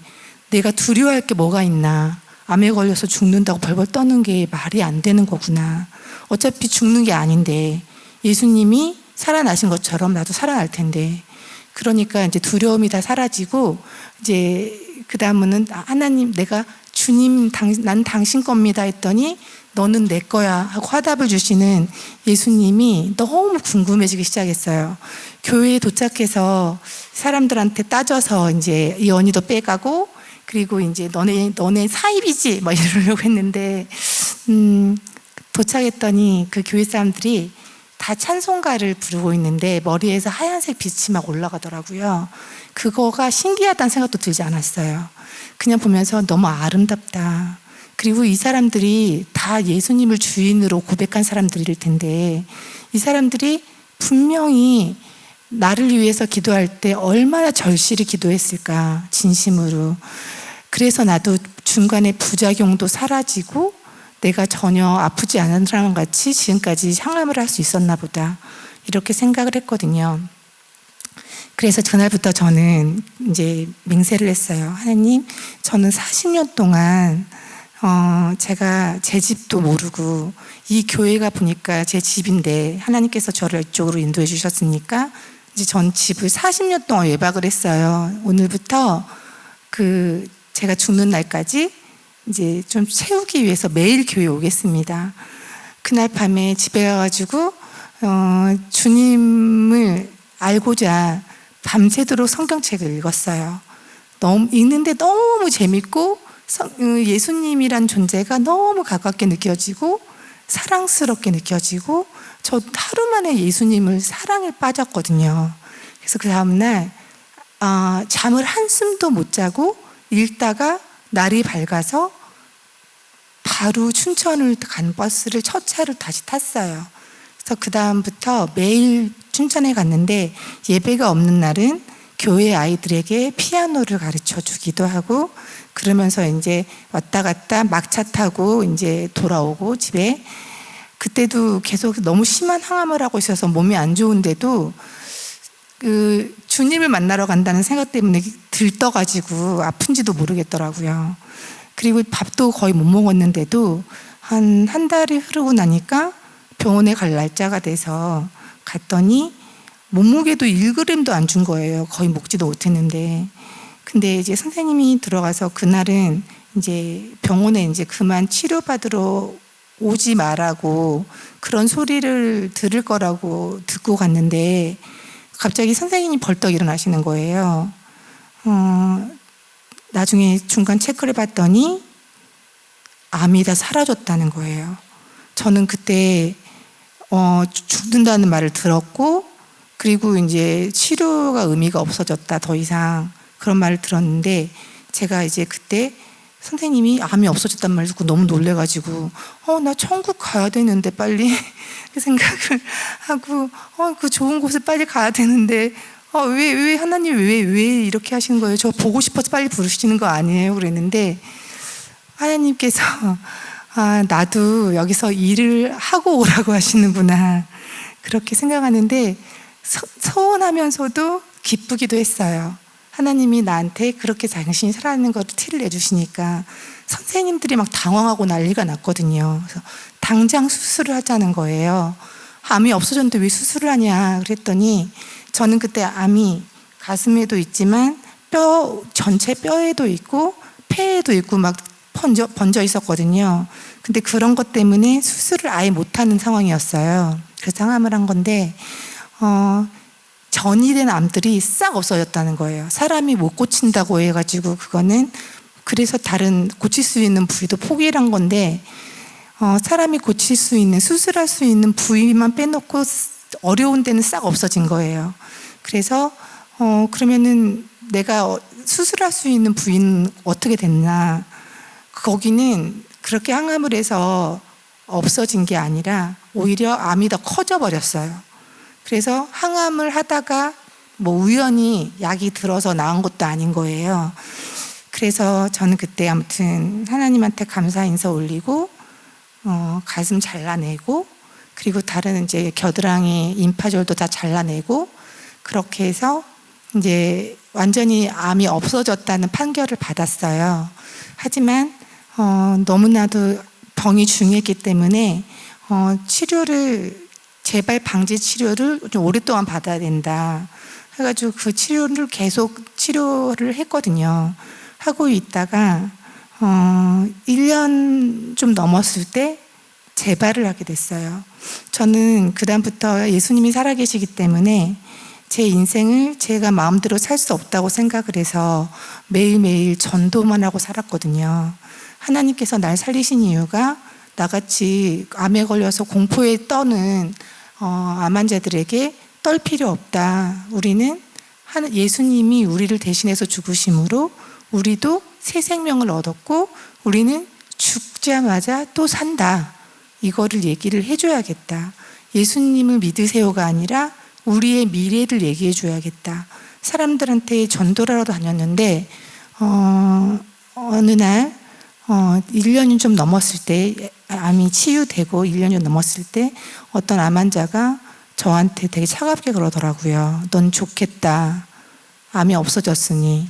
내가 두려워할 게 뭐가 있나. 암에 걸려서 죽는다고 벌벌 떠는 게 말이 안 되는 거구나. 어차피 죽는 게 아닌데 예수님이 살아나신 것처럼 나도 살아날 텐데. 그러니까 이제 두려움이 다 사라지고 이제 그 다음은 하나님, 내가 주님, 난 당신 겁니다 했더니 너는 내 거야 하고 화답을 주시는 예수님이 너무 궁금해지기 시작했어요. 교회에 도착해서 사람들한테 따져서 이제 이 언니도 빼가고, 그리고 이제 너네 사입이지 막 이러려고 했는데 도착했더니 그 교회 사람들이 다 찬송가를 부르고 있는데 머리에서 하얀색 빛이 막 올라가더라고요. 그거가 신기하다는 생각도 들지 않았어요. 그냥 보면서 너무 아름답다. 그리고 이 사람들이 다 예수님을 주인으로 고백한 사람들일 텐데 이 사람들이 분명히 나를 위해서 기도할 때 얼마나 절실히 기도했을까, 진심으로. 그래서 나도 중간에 부작용도 사라지고 내가 전혀 아프지 않은 사람 같이 지금까지 향암을 할 수 있었나 보다, 이렇게 생각을 했거든요. 그래서 그날부터 저는 이제 맹세를 했어요. 하나님, 저는 40년 동안 제가 제 집도 모르고 이 교회가 보니까 제 집인데 하나님께서 저를 이쪽으로 인도해 주셨으니까 이제 전 집을 40년 동안 외박을 했어요. 오늘부터 제가 죽는 날까지 이제 좀 채우기 위해서 매일 교회 오겠습니다. 그날 밤에 집에 가가지고 주님을 알고자 밤새도록 성경책을 읽었어요. 읽는데 너무 재밌고 예수님이란 존재가 너무 가깝게 느껴지고 사랑스럽게 느껴지고, 저 하루 만에 예수님을 사랑에 빠졌거든요. 그래서 그 다음날 잠을 한숨도 못 자고 읽다가 날이 밝아서 바로 춘천을 간 버스를 첫 차를 다시 탔어요. 그래서 그 다음부터 매일 춘천에 갔는데 예배가 없는 날은 교회 아이들에게 피아노를 가르쳐 주기도 하고, 그러면서 이제 왔다 갔다 막차 타고 이제 돌아오고 집에. 그때도 계속 너무 심한 항암을 하고 있어서 몸이 안 좋은데도 주님을 만나러 간다는 생각 때문에 들떠가지고 아픈지도 모르겠더라고요. 그리고 밥도 거의 못 먹었는데도 한 달이 흐르고 나니까 병원에 갈 날짜가 돼서 갔더니 몸무게도 1g도 안 준 거예요. 거의 먹지도 못했는데. 근데 이제 선생님이 들어가서 그날은 이제 병원에 이제 그만 치료받으러 오지 말라고 그런 소리를 들을 거라고 듣고 갔는데 갑자기 선생님이 벌떡 일어나시는 거예요. 나중에 중간 체크를 봤더니 암이 다 사라졌다는 거예요. 저는 그때 죽는다는 말을 들었고, 그리고 이제 치료가 의미가 없어졌다, 더 이상, 그런 말을 들었는데, 제가 이제 그때 선생님이 암이 없어졌단 말 듣고 너무 놀래가지고 나 천국 가야 되는데 빨리 그 생각을 하고 그 좋은 곳에 빨리 가야 되는데 왜 하나님 왜 이렇게 하시는 거예요? 저 보고 싶어서 빨리 부르시는 거 아니에요? 그랬는데 하나님께서 나도 여기서 일을 하고 오라고 하시는구나, 그렇게 생각하는데 서운하면서도 기쁘기도 했어요. 하나님이 나한테 그렇게 당신이 살아있는 걸 티를 내주시니까. 선생님들이 막 당황하고 난리가 났거든요. 그래서 당장 수술을 하자는 거예요. 암이 없어졌는데 왜 수술을 하냐 그랬더니 저는 그때 암이 가슴에도 있지만 전체 뼈에도 있고 폐에도 있고 막 번져 있었거든요. 근데 그런 것 때문에 수술을 아예 못하는 상황이었어요. 그래서 항암을 한 건데 전이된 암들이 싹 없어졌다는 거예요. 사람이 못 고친다고 해가지고 그거는, 그래서 다른 고칠 수 있는 부위도 포기를 한 건데 사람이 고칠 수 있는, 수술할 수 있는 부위만 빼놓고 어려운 데는 싹 없어진 거예요. 그래서 그러면은 내가 수술할 수 있는 부위는 어떻게 됐나. 거기는 그렇게 항암을 해서 없어진 게 아니라 오히려 암이 더 커져 버렸어요. 그래서 항암을 하다가 뭐 우연히 약이 들어서 나은 것도 아닌 거예요. 그래서 저는 그때 아무튼 하나님한테 감사 인사 올리고 가슴 잘라내고, 그리고 다른 이제 겨드랑이 임파절도 다 잘라내고, 그렇게 해서 이제 완전히 암이 없어졌다는 판결을 받았어요. 하지만 너무나도 병이 중요했기 때문에 치료를 재발 방지 치료를 좀 오랫동안 받아야 된다 해가지고 그 치료를 계속 치료를 했거든요. 하고 있다가 1년 좀 넘었을 때 재발을 하게 됐어요. 저는 그다음부터 예수님이 살아계시기 때문에 제 인생을 제가 마음대로 살 수 없다고 생각을 해서 매일매일 전도만 하고 살았거든요. 하나님께서 날 살리신 이유가 나같이 암에 걸려서 공포에 떠는 암 환자들에게 떨 필요 없다. 우리는 예수님이 우리를 대신해서 죽으심으로 우리도 새 생명을 얻었고 우리는 죽자마자 또 산다. 이거를 얘기를 해줘야겠다. 예수님을 믿으세요가 아니라 우리의 미래를 얘기해 줘야겠다. 사람들한테 전도를 하러 다녔는데 어느 날 1년이 좀 넘었을 때 암이 치유되고 1년이 넘었을 때 어떤 암 환자가 저한테 되게 차갑게 그러더라고요. 넌 좋겠다. 암이 없어졌으니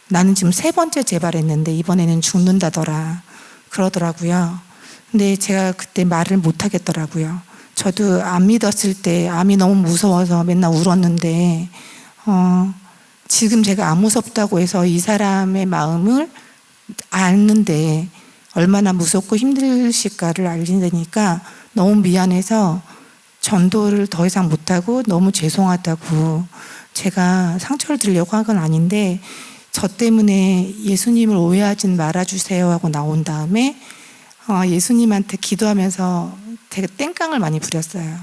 나는 지금 3번째 재발했는데 이번에는 죽는다더라. 그러더라고요. 근데 제가 그때 말을 못 하겠더라고요. 저도 안 믿었을 때 암이 너무 무서워서 맨날 울었는데 지금 제가 안 무섭다고 해서 이 사람의 마음을 아는데 얼마나 무섭고 힘드실까를 알리니까 너무 미안해서 전도를 더 이상 못하고 너무 죄송하다고 제가 상처를 드리려고 한 건 아닌데 저 때문에 예수님을 오해하지 말아주세요 하고 나온 다음에 예수님한테 기도하면서 되게 땡깡을 많이 부렸어요.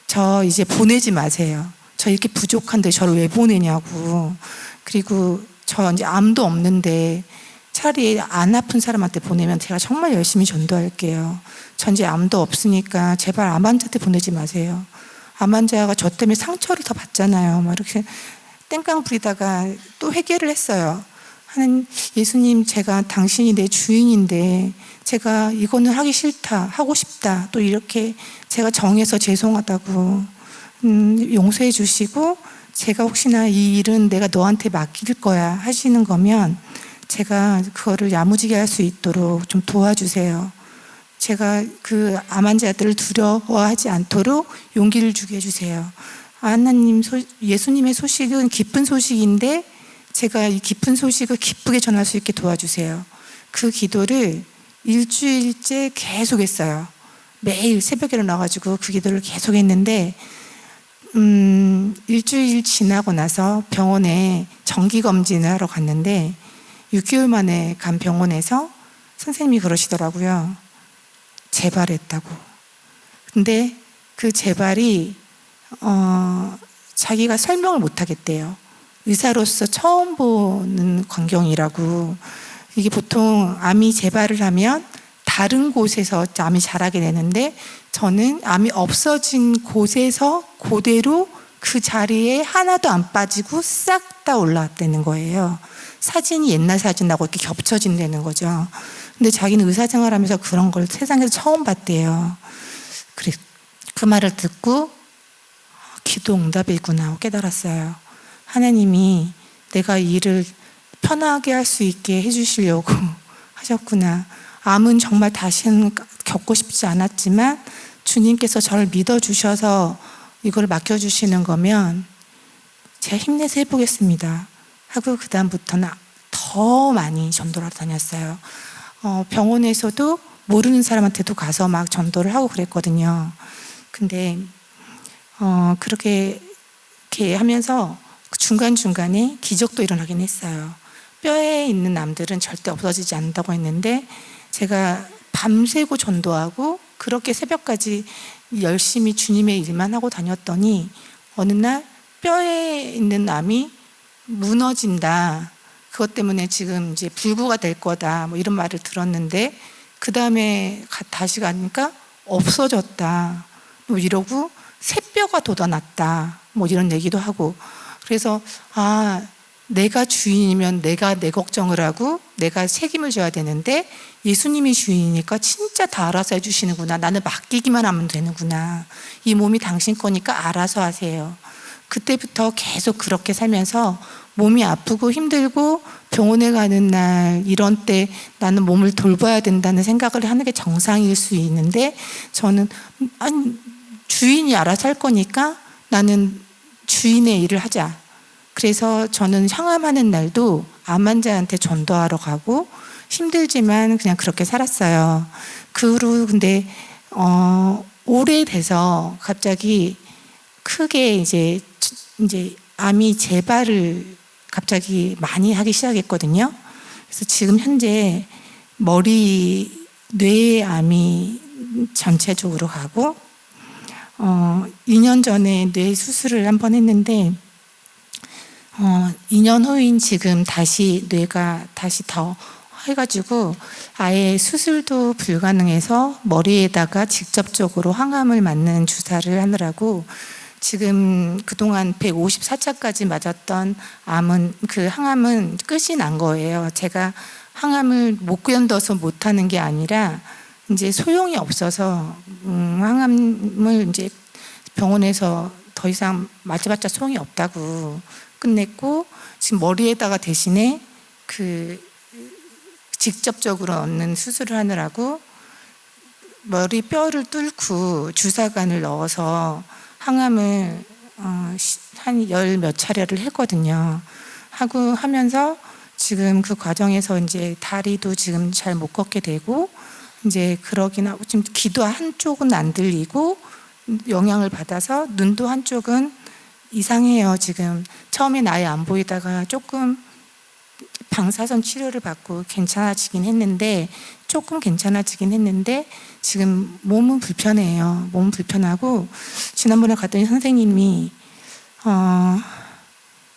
저 이제 보내지 마세요. 저 이렇게 부족한데 저를 왜 보내냐고. 그리고 저 이제 암도 없는데 차라리 안 아픈 사람한테 보내면 제가 정말 열심히 전도할게요. 전 이제 암도 없으니까 제발 암 환자한테 보내지 마세요. 암 환자가 저 때문에 상처를 더 받잖아요. 막 이렇게 땡깡 부리다가 또 회개를 했어요. 하나님, 예수님, 제가 당신이 내 주인인데 제가 이거는 하기 싫다, 하고 싶다, 또 이렇게 제가 정해서 죄송하다고 용서해 주시고 제가 혹시나 이 일은 내가 너한테 맡길 거야 하시는 거면 제가 그거를 야무지게 할 수 있도록 좀 도와주세요. 제가 그 암 환자들을 두려워하지 않도록 용기를 주게 해주세요. 하나님, 예수님의 소식은 기쁜 소식인데 제가 이 기쁜 소식을 기쁘게 전할 수 있게 도와주세요. 그 기도를 일주일째 계속 했어요. 매일 새벽에 일어나가지고 그 기도를 계속 했는데 일주일 지나고 나서 병원에 정기검진을 하러 갔는데 6개월 만에 간 병원에서 선생님이 그러시더라고요. 재발했다고. 근데 그 재발이 자기가 설명을 못 하겠대요. 의사로서 처음 보는 광경이라고. 이게 보통 암이 재발을 하면 다른 곳에서 암이 자라게 되는데 저는 암이 없어진 곳에서 그대로 그 자리에 하나도 안 빠지고 싹 다 올라왔다는 거예요. 사진이 옛날 사진하고 이렇게 겹쳐진다는 거죠. 근데 자기는 의사 생활하면서 그런 걸 세상에서 처음 봤대요. 그래, 그 말을 듣고 기도 응답이구나 하고 깨달았어요. 하나님이 내가 이 일을 편하게 할 수 있게 해주시려고 하셨구나. 암은 정말 다시는 겪고 싶지 않았지만 주님께서 저를 믿어주셔서 이걸 맡겨주시는 거면 제가 힘내서 해보겠습니다 하고 그 다음부터는 더 많이 전도를 하러 다녔어요. 병원에서도 모르는 사람한테도 가서 막 전도를 하고 그랬거든요. 근데 그렇게 이렇게 하면서 중간중간에 기적도 일어나긴 했어요. 뼈에 있는 암들은 절대 없어지지 않는다고 했는데 제가 밤새고 전도하고 그렇게 새벽까지 열심히 주님의 일만 하고 다녔더니 어느 날 뼈에 있는 암이 무너진다. 그것 때문에 지금 이제 불구가 될 거다. 뭐 이런 말을 들었는데 그 다음에 다시 가니까 없어졌다. 뭐 이러고 새뼈가 돋아났다. 뭐 이런 얘기도 하고. 그래서 내가 주인이면 내가 내 걱정을 하고 내가 책임을 져야 되는데 예수님이 주인이니까 진짜 다 알아서 해주시는구나. 나는 맡기기만 하면 되는구나. 이 몸이 당신 거니까 알아서 하세요. 그때부터 계속 그렇게 살면서 몸이 아프고 힘들고 병원에 가는 날 이런 때 나는 몸을 돌봐야 된다는 생각을 하는 게 정상일 수 있는데, 저는 아니, 주인이 알아서 할 거니까 나는 주인의 일을 하자. 그래서 저는 항암하는 날도 암 환자한테 전도하러 가고 힘들지만 그냥 그렇게 살았어요. 그 후로 근데 오래돼서 갑자기 크게 이제 암이 재발을 갑자기 많이 하기 시작했거든요. 그래서 지금 현재 머리 뇌 암이 전체적으로 가고 2년 전에 뇌 수술을 한번 했는데 2년 후인 지금 다시 뇌가 다시 더 해가지고 아예 수술도 불가능해서 머리에다가 직접적으로 항암을 맞는 주사를 하느라고 지금 그동안 154차까지 맞았던 암은, 그 항암은 끝이 난 거예요. 제가 항암을 못 견뎌서 못하는 게 아니라 이제 소용이 없어서 항암을 이제 병원에서 더 이상 맞아봤자 소용이 없다고 끝냈고, 지금 머리에다가 대신에 그 직접적으로 얻는 수술을 하느라고 머리 뼈를 뚫고 주사관을 넣어서 항암을 한 열 몇 차례를 했거든요. 하고 하면서 지금 그 과정에서 이제 다리도 지금 잘 못 걷게 되고 이제 그러긴 하고, 지금 귀도 한쪽은 안 들리고 영향을 받아서 눈도 한쪽은 이상해요. 지금 처음엔 아예 안 보이다가 조금 방사선 치료를 받고 괜찮아지긴 했는데, 조금 괜찮아지긴 했는데 지금 몸은 불편해요. 몸은 불편하고, 지난번에 갔더니 선생님이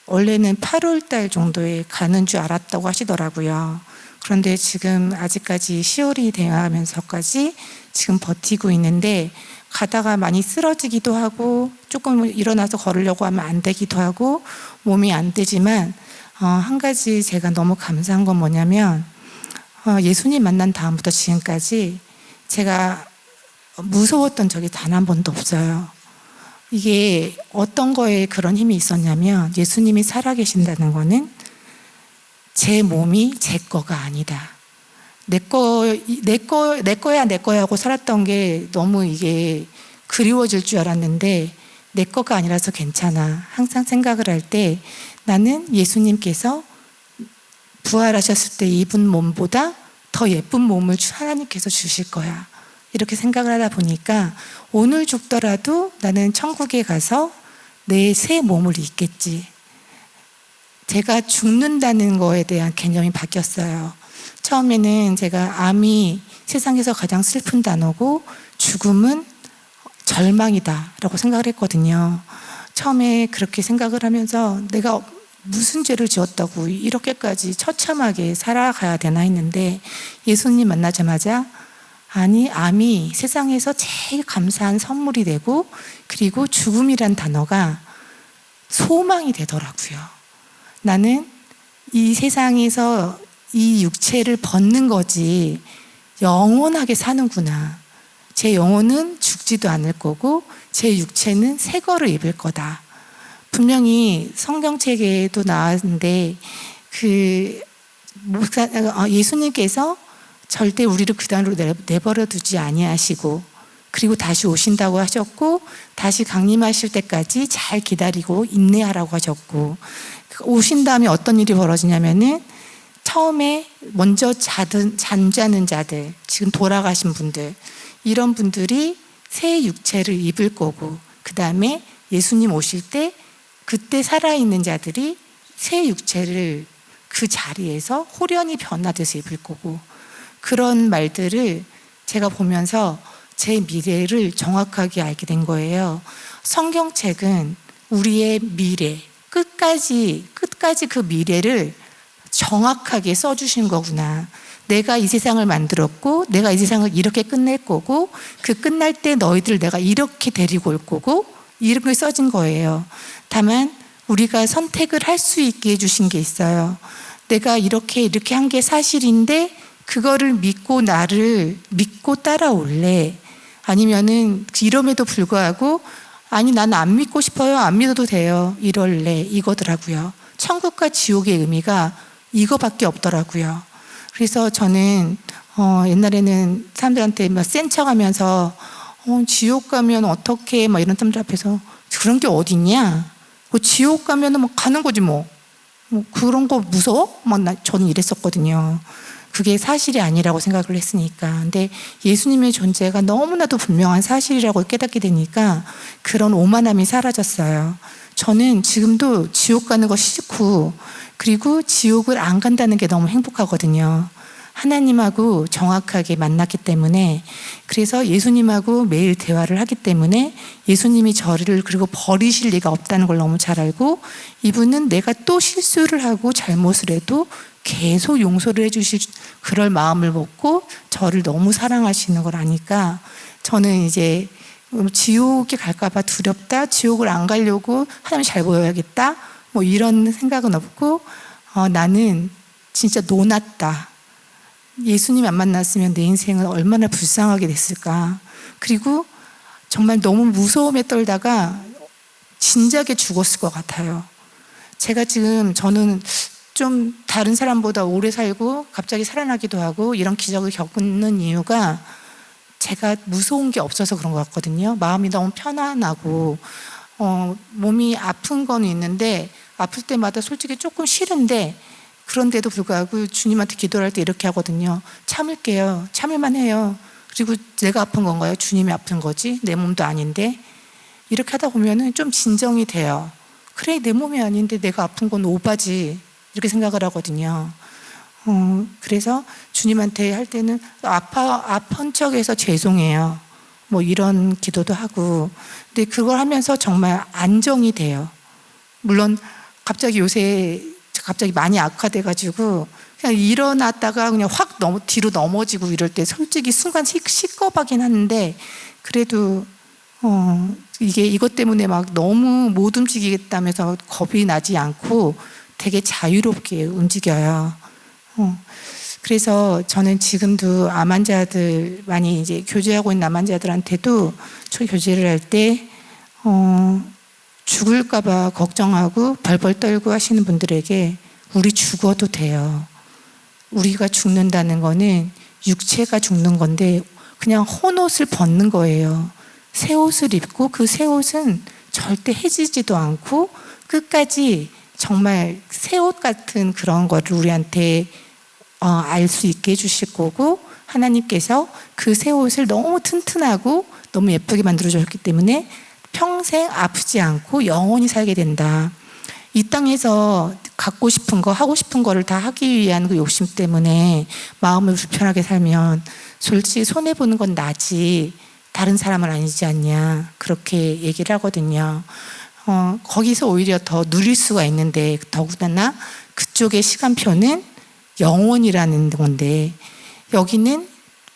원래는 8월 달 정도에 가는 줄 알았다고 하시더라고요. 그런데 지금 아직까지 10월이 되어가면서까지 지금 버티고 있는데, 가다가 많이 쓰러지기도 하고 조금 일어나서 걸으려고 하면 안 되기도 하고 몸이 안 되지만 한 가지 제가 너무 감사한 건 뭐냐면 예수님 만난 다음부터 지금까지 제가 무서웠던 적이 단 한 번도 없어요. 이게 어떤 거에 그런 힘이 있었냐면, 예수님이 살아계신다는 거는 제 몸이 제 거가 아니다. 내 거야 하고 살았던 게 너무 이게 그리워질 줄 알았는데, 내 거가 아니라서 괜찮아. 항상 생각을 할 때 나는 예수님께서 부활하셨을 때 입은 몸보다 더 예쁜 몸을 하나님께서 주실 거야. 이렇게 생각을 하다 보니까 오늘 죽더라도 나는 천국에 가서 내 새 몸을 입겠지. 제가 죽는다는 거에 대한 개념이 바뀌었어요. 처음에는 제가 암이 세상에서 가장 슬픈 단어고 죽음은 절망이다 라고 생각을 했거든요. 처음에 그렇게 생각을 하면서 내가 무슨 죄를 지었다고 이렇게까지 처참하게 살아가야 되나 했는데, 예수님 만나자마자 아니, 암이 세상에서 제일 감사한 선물이 되고, 그리고 죽음이란 단어가 소망이 되더라고요. 나는 이 세상에서 이 육체를 벗는 거지 영원하게 사는구나. 제 영혼은 죽지도 않을 거고 제 육체는 새 거를 입을 거다. 분명히 성경책에도 나왔는데 예수님께서 절대 우리를 그단으로 내버려 두지 아니하시고, 그리고 다시 오신다고 하셨고, 다시 강림하실 때까지 잘 기다리고 인내하라고 하셨고, 오신 다음에 어떤 일이 벌어지냐면은 처음에 먼저 잠자는 자들, 지금 돌아가신 분들, 이런 분들이 새 육체를 입을 거고, 그 다음에 예수님 오실 때 그때 살아있는 자들이 새 육체를 그 자리에서 호련히 변화돼서 입을 거고, 그런 말들을 제가 보면서 제 미래를 정확하게 알게 된 거예요. 성경책은 우리의 미래, 끝까지 그 미래를 정확하게 써주신 거구나. 내가 이 세상을 만들었고, 내가 이 세상을 이렇게 끝낼 거고, 그 끝날 때 너희들 내가 이렇게 데리고 올 거고, 이런 게 써진 거예요. 다만 우리가 선택을 할 수 있게 해주신 게 있어요. 내가 이렇게 한 게 사실인데 그거를 믿고 나를 믿고 따라올래? 아니면은 이럼에도 불구하고 아니 나는 안 믿고 싶어요. 안 믿어도 돼요. 이럴래 이거더라고요. 천국과 지옥의 의미가 이거밖에 없더라고요. 그래서 저는 옛날에는 사람들한테 막 센 척하면서 지옥 가면 어떡해 막 이런 사람들 앞에서 그런 게 어딨냐? 뭐 지옥 가면은 뭐 가는 거지 뭐 그런 거 무서워? 저는 이랬었거든요. 그게 사실이 아니라고 생각을 했으니까. 근데 예수님의 존재가 너무나도 분명한 사실이라고 깨닫게 되니까 그런 오만함이 사라졌어요. 저는 지금도 지옥 가는 거 싫고, 그리고 지옥을 안 간다는 게 너무 행복하거든요. 하나님하고 정확하게 만났기 때문에, 그래서 예수님하고 매일 대화를 하기 때문에 예수님이 저를 그리고 버리실 리가 없다는 걸 너무 잘 알고, 이분은 내가 또 실수를 하고 잘못을 해도 계속 용서를 해주실 그럴 마음을 먹고 저를 너무 사랑하시는 걸 아니까, 저는 이제 지옥에 갈까봐 두렵다, 지옥을 안 가려고 하나님 잘 보여야겠다 뭐 이런 생각은 없고, 나는 진짜 노났다. 예수님 안 만났으면 내 인생은 얼마나 불쌍하게 됐을까. 그리고 정말 너무 무서움에 떨다가 진작에 죽었을 것 같아요. 제가 지금 저는 좀 다른 사람보다 오래 살고 갑자기 살아나기도 하고 이런 기적을 겪는 이유가 제가 무서운 게 없어서 그런 것 같거든요. 마음이 너무 편안하고 몸이 아픈 건 있는데 아플 때마다 솔직히 조금 싫은데, 그런데도 불구하고 주님한테 기도를 할 때 이렇게 하거든요. 참을게요. 참을만 해요. 그리고 내가 아픈 건가요? 주님이 아픈 거지? 내 몸도 아닌데? 이렇게 하다 보면은 좀 진정이 돼요. 그래, 내 몸이 아닌데 내가 아픈 건 오바지. 이렇게 생각을 하거든요. 그래서 주님한테 할 때는 아픈 척해서 죄송해요. 뭐 이런 기도도 하고. 근데 그걸 하면서 정말 안정이 돼요. 물론 갑자기 요새 많이 악화돼가지고 그냥 일어났다가 그냥 확 뒤로 넘어지고 이럴 때 솔직히 순간 시겁하긴 하는데, 그래도 이것 때문에 막 너무 못 움직이겠다면서 겁이 나지 않고 되게 자유롭게 움직여요. 그래서 저는 지금도 암 환자들 많이 이제 교제하고 있는 암 환자들한테도 저 교제를 할 때 죽을까봐 걱정하고 벌벌 떨고 하시는 분들에게 우리 죽어도 돼요. 우리가 죽는다는 거는 육체가 죽는 건데 그냥 헌옷을 벗는 거예요. 새 옷을 입고 그 새 옷은 절대 해지지도 않고 끝까지 정말 새 옷 같은 그런 거를 우리한테 알 수 있게 해주실 거고, 하나님께서 그 새 옷을 너무 튼튼하고 너무 예쁘게 만들어주셨기 때문에 평생 아프지 않고 영원히 살게 된다. 이 땅에서 갖고 싶은 거, 하고 싶은 거를 다 하기 위한 그 욕심 때문에 마음을 불편하게 살면 솔직히 손해보는 건 나지 다른 사람은 아니지 않냐, 그렇게 얘기를 하거든요. 거기서 오히려 더 누릴 수가 있는데, 더구나 그쪽의 시간표는 영원이라는 건데, 여기는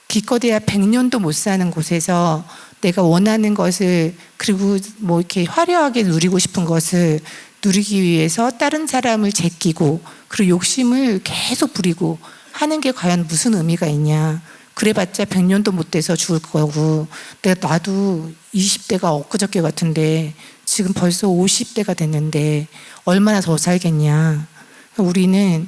기껏해야 100년도 못 사는 곳에서 내가 원하는 것을, 그리고 뭐 이렇게 화려하게 누리고 싶은 것을 누리기 위해서 다른 사람을 제끼고 그리고 욕심을 계속 부리고 하는 게 과연 무슨 의미가 있냐. 그래봤자 100년도 못 돼서 죽을 거고, 나도 20대가 엊그저께 같은데 지금 벌써 50대가 됐는데 얼마나 더 살겠냐. 우리는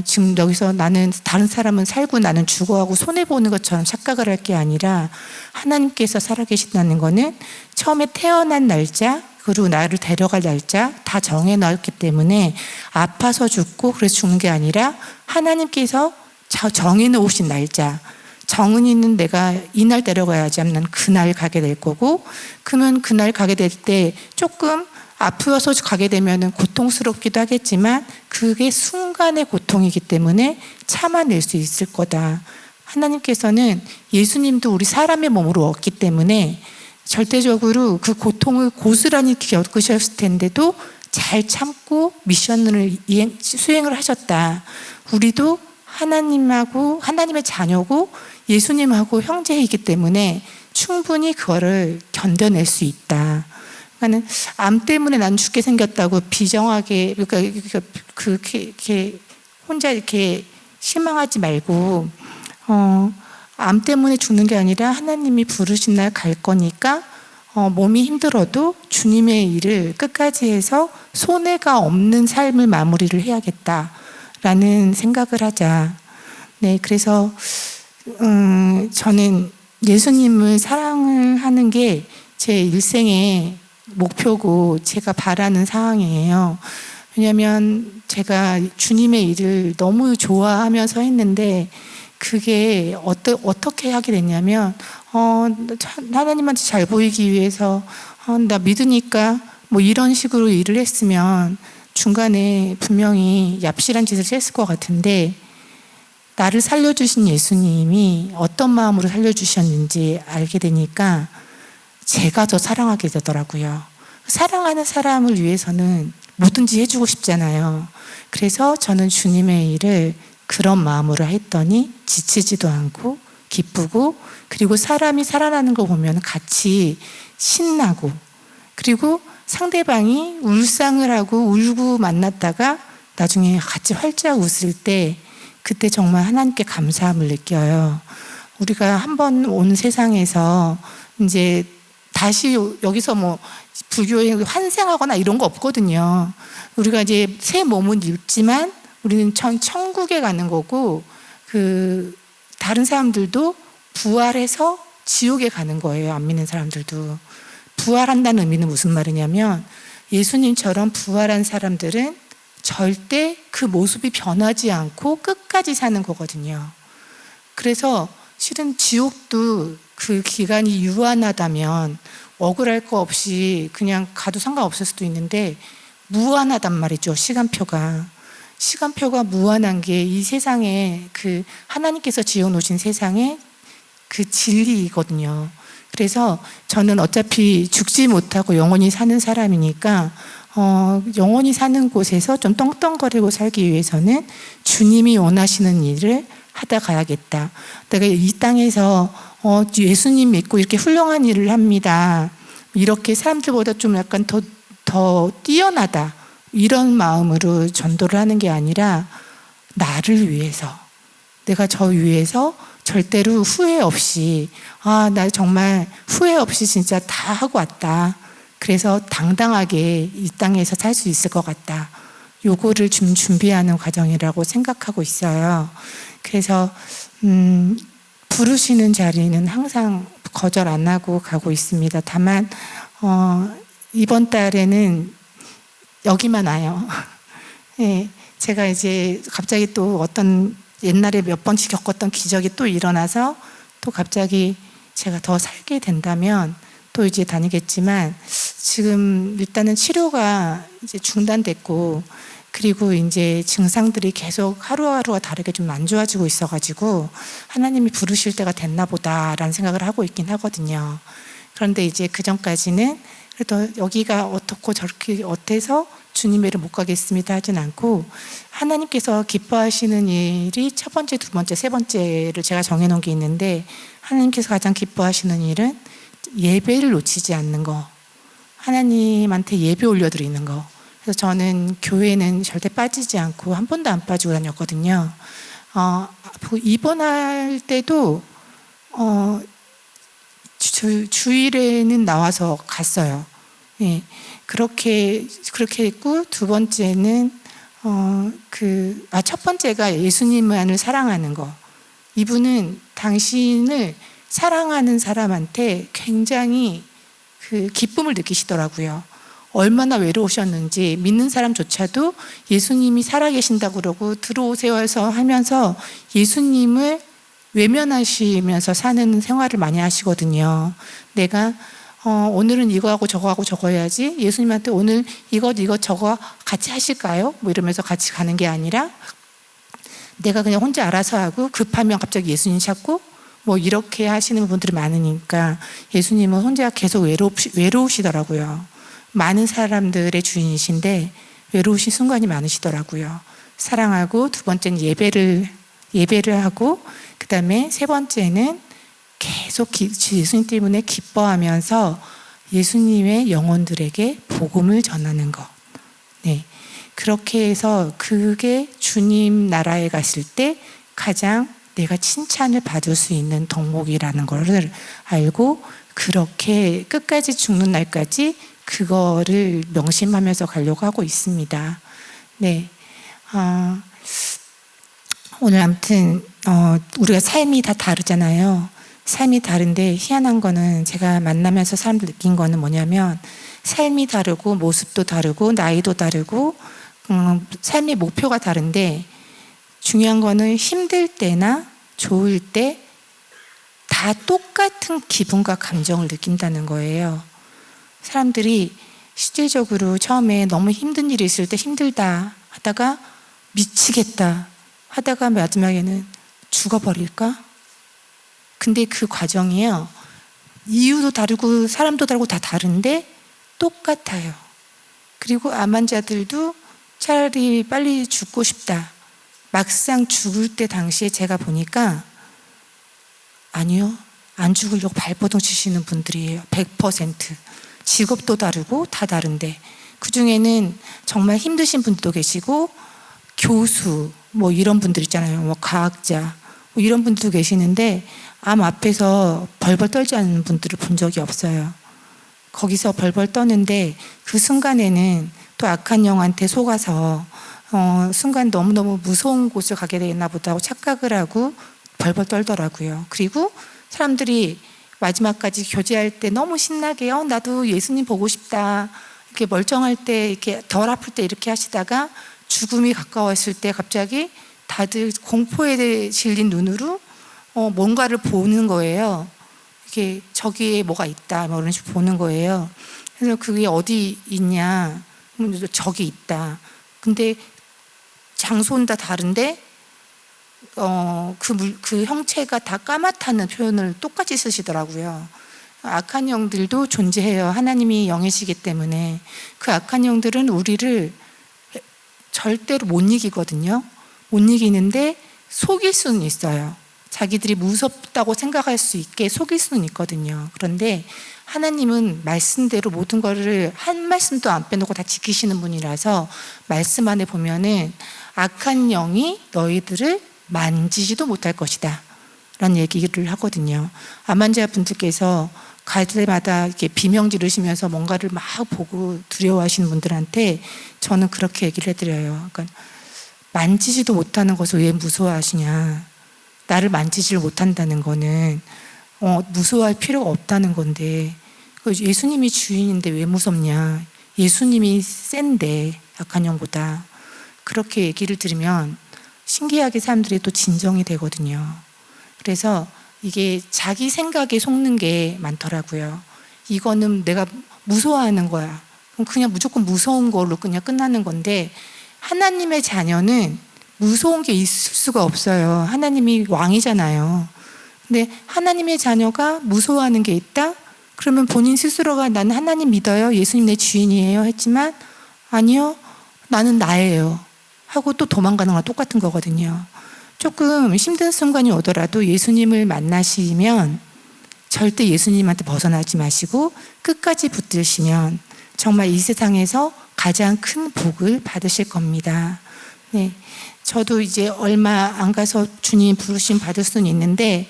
지금 여기서 나는 다른 사람은 살고 나는 죽어하고 손해보는 것처럼 착각을 할 게 아니라, 하나님께서 살아계신다는 거는 처음에 태어난 날짜 그리고 나를 데려갈 날짜 다 정해놨기 때문에 아파서 죽고 그래서 죽는 게 아니라 하나님께서 정해놓으신 날짜, 정은이는 내가 이날 데려가야지 하면 그날 가게 될 거고, 그러면 그날 가게 될 때 조금 아프어서 가게 되면 고통스럽기도 하겠지만 그게 순간의 고통이기 때문에 참아낼 수 있을 거다. 하나님께서는 예수님도 우리 사람의 몸으로 왔기 때문에 절대적으로 그 고통을 고스란히 겪으셨을 텐데도 잘 참고 미션을 수행을 하셨다. 우리도 하나님하고 하나님의 자녀고 예수님하고 형제이기 때문에 충분히 그거를 견뎌낼 수 있다. 그러니까 암 때문에 난 죽게 생겼다고 비정하게, 그러니까 그렇게 혼자 이렇게 실망하지 말고, 암 때문에 죽는 게 아니라 하나님이 부르신 날 갈 거니까 몸이 힘들어도 주님의 일을 끝까지 해서 손해가 없는 삶을 마무리를 해야겠다라는 생각을 하자. 네, 그래서 저는 예수님을 사랑을 하는 게 제 일생의 목표고 제가 바라는 상황이에요. 왜냐하면 제가 주님의 일을 너무 좋아하면서 했는데 그게 어떻게 하게 됐냐면 하나님한테 잘 보이기 위해서 나 믿으니까 뭐 이런 식으로 일을 했으면 중간에 분명히 얍실한 짓을 했을 것 같은데 나를 살려주신 예수님이 어떤 마음으로 살려주셨는지 알게 되니까 제가 더 사랑하게 되더라고요. 사랑하는 사람을 위해서는 뭐든지 해주고 싶잖아요. 그래서 저는 주님의 일을 그런 마음으로 했더니 지치지도 않고 기쁘고, 그리고 사람이 살아나는 거 보면 같이 신나고, 그리고 상대방이 울상을 하고 울고 만났다가 나중에 같이 활짝 웃을 때 그때 정말 하나님께 감사함을 느껴요. 우리가 한번 온 세상에서 이제 다시 여기서 뭐 불교에 환생하거나 이런 거 없거든요. 우리가 이제 새 몸은 입지만 우리는 천국에 가는 거고, 다른 사람들도 부활해서 지옥에 가는 거예요. 안 믿는 사람들도. 부활한다는 의미는 무슨 말이냐면 예수님처럼 부활한 사람들은 절대 그 모습이 변하지 않고 끝까지 사는 거거든요. 그래서 실은 지옥도 그 기간이 유한하다면 억울할 거 없이 그냥 가도 상관없을 수도 있는데 무한하단 말이죠. 시간표가 무한한 게 이 세상에 하나님께서 지어놓으신 세상의 그 진리이거든요. 그래서 저는 어차피 죽지 못하고 영원히 사는 사람이니까 영원히 사는 곳에서 좀 떵떵거리고 살기 위해서는 주님이 원하시는 일을 하다 가야겠다. 내가 이 땅에서 예수님 믿고 이렇게 훌륭한 일을 합니다. 이렇게 사람들보다 좀 약간 더 뛰어나다. 이런 마음으로 전도를 하는 게 아니라 나를 위해서, 내가 저 위해서 절대로 후회 없이, 나 정말 후회 없이 진짜 다 하고 왔다. 그래서 당당하게 이 땅에서 살 수 있을 것 같다. 요거를 좀 준비하는 과정이라고 생각하고 있어요. 그래서 부르시는 자리는 항상 거절 안 하고 가고 있습니다. 다만 이번 달에는 여기만 와요. 네, 제가 이제 갑자기 또 어떤 옛날에 몇 번씩 겪었던 기적이 또 일어나서 또 갑자기 제가 더 살게 된다면 또 이제 다니겠지만, 지금 일단은 치료가 이제 중단됐고, 그리고 이제 증상들이 계속 하루하루가 다르게 좀 안 좋아지고 있어가지고 하나님이 부르실 때가 됐나 보다라는 생각을 하고 있긴 하거든요. 그런데 이제 그 전까지는 그래도 여기가 어떻고 저렇게 어때서 주님의 일을 못 가겠습니다 하진 않고, 하나님께서 기뻐하시는 일이 첫 번째, 두 번째, 세 번째를 제가 정해놓은 게 있는데, 하나님께서 가장 기뻐하시는 일은 예배를 놓치지 않는 거, 하나님한테 예배 올려드리는 거. 그래서 저는 교회는 절대 빠지지 않고 한 번도 안 빠지고 다녔거든요. 입원할 때도 주일에는 나와서 갔어요. 네, 그렇게 했고, 두 번째는 첫 번째가 예수님만을 사랑하는 거. 이분은 당신을 사랑하는 사람한테 굉장히 기쁨을 느끼시더라고요. 얼마나 외로우셨는지 믿는 사람조차도 예수님이 살아계신다고 그러고 들어오세요 해서 하면서 예수님을 외면하시면서 사는 생활을 많이 하시거든요. 내가 오늘은 이거 하고 저거 하고 저거 해야지, 예수님한테 오늘 이것 저거 같이 하실까요? 뭐 이러면서 같이 가는 게 아니라 내가 그냥 혼자 알아서 하고 급하면 갑자기 예수님 찾고 뭐 이렇게 하시는 분들이 많으니까 예수님은 혼자 계속 외로우시더라고요. 많은 사람들의 주인이신데 외로우신 순간이 많으시더라고요. 사랑하고, 두 번째는 예배를 하고, 그 다음에 세 번째는 계속 예수님 때문에 기뻐하면서 예수님의 영혼들에게 복음을 전하는 것. 네, 그렇게 해서 그게 주님 나라에 갔을 때 가장 내가 칭찬을 받을 수 있는 덕목이라는 것을 알고 그렇게 끝까지 죽는 날까지 그거를 명심하면서 가려고 하고 있습니다. 네. 오늘 아무튼 우리가 삶이 다 다르잖아요. 삶이 다른데 희한한 거는 제가 만나면서 사람들 느낀 거는 뭐냐면 삶이 다르고 모습도 다르고 나이도 다르고 삶의 목표가 다른데 중요한 거는 힘들 때나 좋을 때 다 똑같은 기분과 감정을 느낀다는 거예요. 사람들이 실질적으로 처음에 너무 힘든 일이 있을 때 힘들다 하다가 미치겠다 하다가 마지막에는 죽어버릴까? 근데 그 과정이요. 이유도 다르고 사람도 다르고 다 다른데 똑같아요. 그리고 암 환자들도 차라리 빨리 죽고 싶다. 막상 죽을 때 당시에 제가 보니까 아니요. 안 죽으려고 발버둥 치시는 분들이에요. 100%. 직업도 다르고 다 다른데 그중에는 정말 힘드신 분들도 계시고 교수 뭐 이런 분들 있잖아요. 뭐 과학자 뭐 이런 분들도 계시는데 암 앞에서 벌벌 떨지 않는 분들을 본 적이 없어요. 거기서 벌벌 떠는데 그 순간에는 또 악한 영한테 속아서 순간 너무너무 무서운 곳을 가게 되었나 보다 하고 착각을 하고 벌벌 떨더라고요. 그리고 사람들이 마지막까지 교제할 때 너무 신나게 나도 예수님 보고 싶다 이렇게 멀쩡할 때 이렇게 덜 아플 때 이렇게 하시다가 죽음이 가까웠을 때 갑자기 다들 공포에 질린 눈으로 뭔가를 보는 거예요. 이게 저기에 뭐가 있다 뭐 이런 식으로 보는 거예요. 그래서 그게 어디 있냐? 저기 있다. 근데 장소는 다 다른데 그 형체가 다 까맣다는 표현을 똑같이 쓰시더라고요. 악한 영들도 존재해요. 하나님이 영이시기 때문에 그 악한 영들은 우리를 절대로 못 이기거든요. 못 이기는데 속일 수는 있어요. 자기들이 무섭다고 생각할 수 있게 속일 수는 있거든요. 그런데 하나님은 말씀대로 모든 거를 한 말씀도 안 빼놓고 다 지키시는 분이라서 말씀 안에 보면은 악한 영이 너희들을 만지지도 못할 것이다 라는 얘기를 하거든요. 암 환자분들께서 갈 때마다 이렇게 비명 지르시면서 뭔가를 막 보고 두려워하시는 분들한테 저는 그렇게 얘기를 해드려요. 그러니까 만지지도 못하는 것을 왜 무서워하시냐. 나를 만지지를 못한다는 거는 무서워할 필요가 없다는 건데 예수님이 주인인데 왜 무섭냐. 예수님이 센데 악한 영보다. 그렇게 얘기를 들으면 신기하게 사람들이 또 진정이 되거든요. 그래서 이게 자기 생각에 속는 게 많더라고요. 이거는 내가 무서워하는 거야. 그럼 그냥 무조건 무서운 걸로 그냥 끝나는 건데 하나님의 자녀는 무서운 게 있을 수가 없어요. 하나님이 왕이잖아요. 근데 하나님의 자녀가 무서워하는 게 있다? 그러면 본인 스스로가 나는 하나님 믿어요. 예수님 내 주인이에요. 했지만 아니요. 나는 나예요. 하고 또 도망가는 거랑 똑같은 거거든요. 조금 힘든 순간이 오더라도 예수님을 만나시면 절대 예수님한테 벗어나지 마시고 끝까지 붙드시면 정말 이 세상에서 가장 큰 복을 받으실 겁니다. 네, 저도 이제 얼마 안 가서 주님 부르심 받을 수는 있는데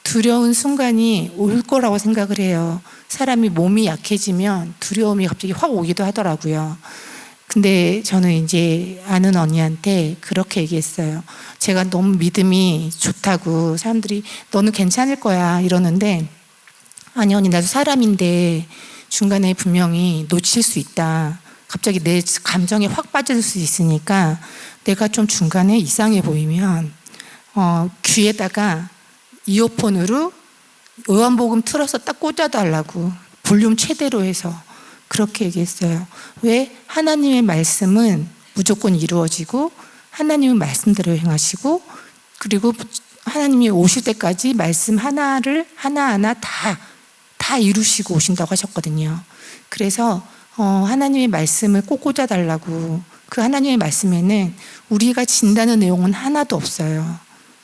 두려운 순간이 올 거라고 생각을 해요. 사람이 몸이 약해지면 두려움이 갑자기 확 오기도 하더라고요. 근데 저는 이제 아는 언니한테 그렇게 얘기했어요. 제가 너무 믿음이 좋다고 사람들이 너는 괜찮을 거야 이러는데 아니 언니 나도 사람인데 중간에 분명히 놓칠 수 있다. 갑자기 내 감정에 확 빠질 수 있으니까 내가 좀 중간에 이상해 보이면 귀에다가 이어폰으로 요한복음 틀어서 딱 꽂아달라고 볼륨 최대로 해서 그렇게 얘기했어요. 왜? 하나님의 말씀은 무조건 이루어지고 하나님은 말씀대로 행하시고 그리고 하나님이 오실 때까지 말씀 하나를 하나하나 다 이루시고 오신다고 하셨거든요. 그래서 하나님의 말씀을 꼭 꽂아달라고. 그 하나님의 말씀에는 우리가 진다는 내용은 하나도 없어요.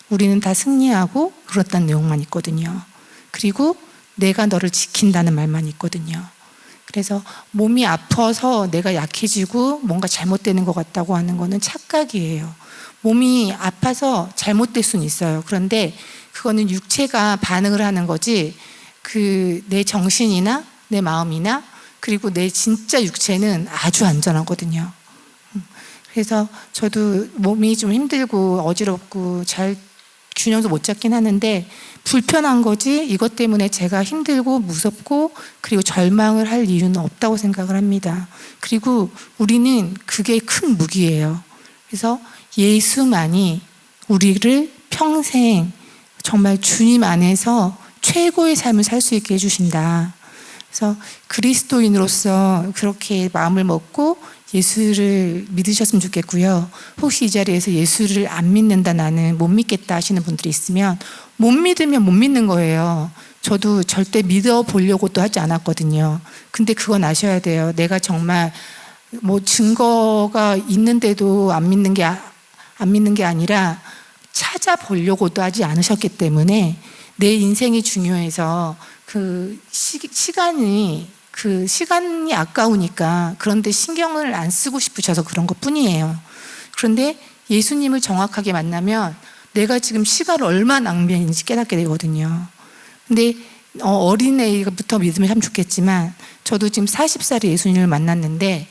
우리는 다 승리하고 그렇다는 내용만 있거든요. 그리고 내가 너를 지킨다는 말만 있거든요. 그래서 몸이 아파서 내가 약해지고 뭔가 잘못되는 것 같다고 하는 거는 착각이에요. 몸이 아파서 잘못될 수는 있어요. 그런데 그거는 육체가 반응을 하는 거지 그 내 정신이나 내 마음이나 그리고 내 진짜 육체는 아주 안전하거든요. 그래서 저도 몸이 좀 힘들고 어지럽고 잘 균형도 못 잡긴 하는데 불편한 거지 이것 때문에 제가 힘들고 무섭고 그리고 절망을 할 이유는 없다고 생각을 합니다. 그리고 우리는 그게 큰 무기예요. 그래서 예수만이 우리를 평생 정말 주님 안에서 최고의 삶을 살 수 있게 해주신다. 그래서 그리스도인으로서 그렇게 마음을 먹고 예수를 믿으셨으면 좋겠고요. 혹시 이 자리에서 예수를 안 믿는다, 나는 못 믿겠다 하시는 분들이 있으면 못 믿으면 못 믿는 거예요. 저도 절대 믿어보려고도 하지 않았거든요. 근데 그건 아셔야 돼요. 내가 정말 뭐 증거가 있는데도 안 믿는 게 아니라 찾아보려고도 하지 않으셨기 때문에 내 인생이 중요해서 그 시간이 아까우니까 그런데 신경을 안 쓰고 싶으셔서 그런 것 뿐이에요. 그런데 예수님을 정확하게 만나면 내가 지금 시간을 얼마나 낭비했는지 깨닫게 되거든요. 근데 어린애부터 믿으면 참 좋겠지만 저도 지금 40살에 예수님을 만났는데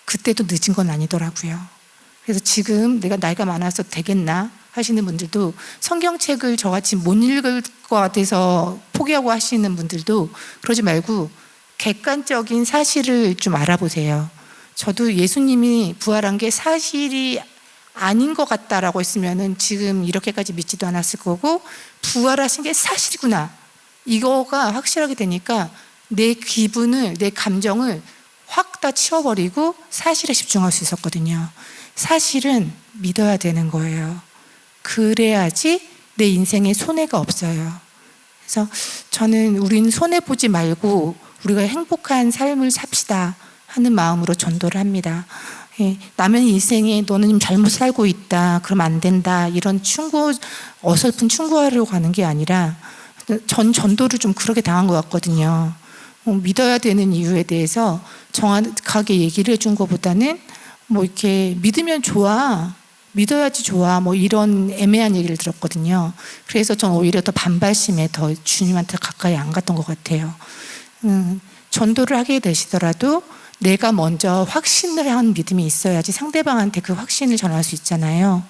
그때도 늦은 건 아니더라고요. 그래서 지금 내가 나이가 많아서 되겠나 하시는 분들도 성경책을 저같이 못 읽을 것 같아서 포기하고 하시는 분들도 그러지 말고 객관적인 사실을 좀 알아보세요. 저도 예수님이 부활한 게 사실이 아닌 것 같다라고 했으면은 지금 이렇게까지 믿지도 않았을 거고 부활하신 게 사실이구나 이거가 확실하게 되니까 내 기분을 내 감정을 확 다 치워버리고 사실에 집중할 수 있었거든요. 사실은 믿어야 되는 거예요. 그래야지 내 인생에 손해가 없어요. 그래서 저는 우린 손해보지 말고 우리가 행복한 삶을 삽시다 하는 마음으로 전도를 합니다. 남의 인생에 너는 잘못 살고 있다, 그러면 안 된다, 이런 어설픈 충고하려고 하는 게 아니라 전도를 좀 그렇게 당한 것 같거든요. 믿어야 되는 이유에 대해서 정확하게 얘기를 해준 것보다는 뭐 이렇게 믿으면 좋아, 믿어야지 좋아, 뭐 이런 애매한 얘기를 들었거든요. 그래서 전 오히려 더 반발심에 더 주님한테 가까이 안 갔던 것 같아요. 전도를 하게 되시더라도 내가 먼저 확신을 한 믿음이 있어야지 상대방한테 그 확신을 전할 수 있잖아요.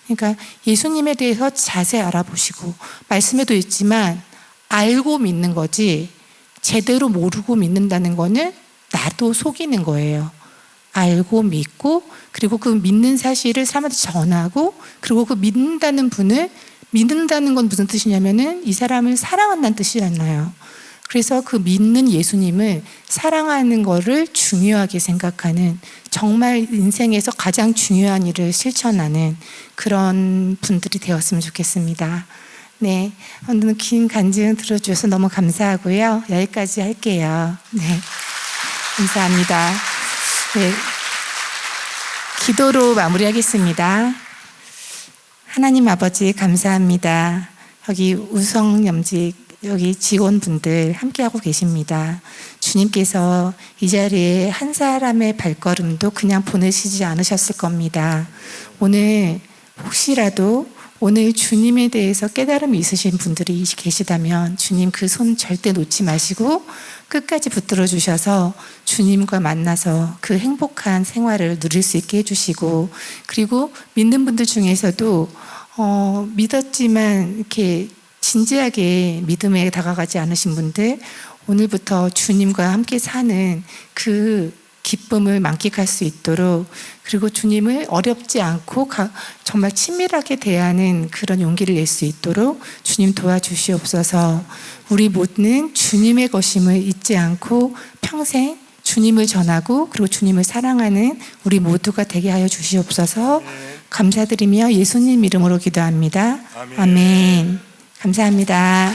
그러니까 예수님에 대해서 자세히 알아보시고, 말씀에도 있지만 알고 믿는 거지 제대로 모르고 믿는다는 거는 나도 속이는 거예요. 알고 믿고, 그리고 그 믿는 사실을 사람한테 전하고, 그리고 그 믿는다는 건 무슨 뜻이냐면은 이 사람을 사랑한다는 뜻이잖아요. 그래서 그 믿는 예수님을 사랑하는 거를 중요하게 생각하는, 정말 인생에서 가장 중요한 일을 실천하는 그런 분들이 되었으면 좋겠습니다. 네, 오늘 긴 간증 들어주셔서 너무 감사하고요. 여기까지 할게요. 네, 감사합니다. 네, 기도로 마무리하겠습니다. 하나님 아버지 감사합니다. 여기 우성염직 여기 직원분들 함께하고 계십니다. 주님께서 이 자리에 한 사람의 발걸음도 그냥 보내시지 않으셨을 겁니다. 오늘 혹시라도 오늘 주님에 대해서 깨달음이 있으신 분들이 계시다면 주님 그 손 절대 놓지 마시고 끝까지 붙들어 주셔서 주님과 만나서 그 행복한 생활을 누릴 수 있게 해주시고, 그리고 믿는 분들 중에서도 믿었지만 이렇게 진지하게 믿음에 다가가지 않으신 분들, 오늘부터 주님과 함께 사는 그 기쁨을 만끽할 수 있도록, 그리고 주님을 어렵지 않고 정말 친밀하게 대하는 그런 용기를 낼 수 있도록 주님 도와주시옵소서. 우리 모두는 주님의 것임을 잊지 않고 평생 주님을 전하고 그리고 주님을 사랑하는 우리 모두가 되게 하여 주시옵소서. 감사드리며 예수님 이름으로 기도합니다. 아멘. 감사합니다.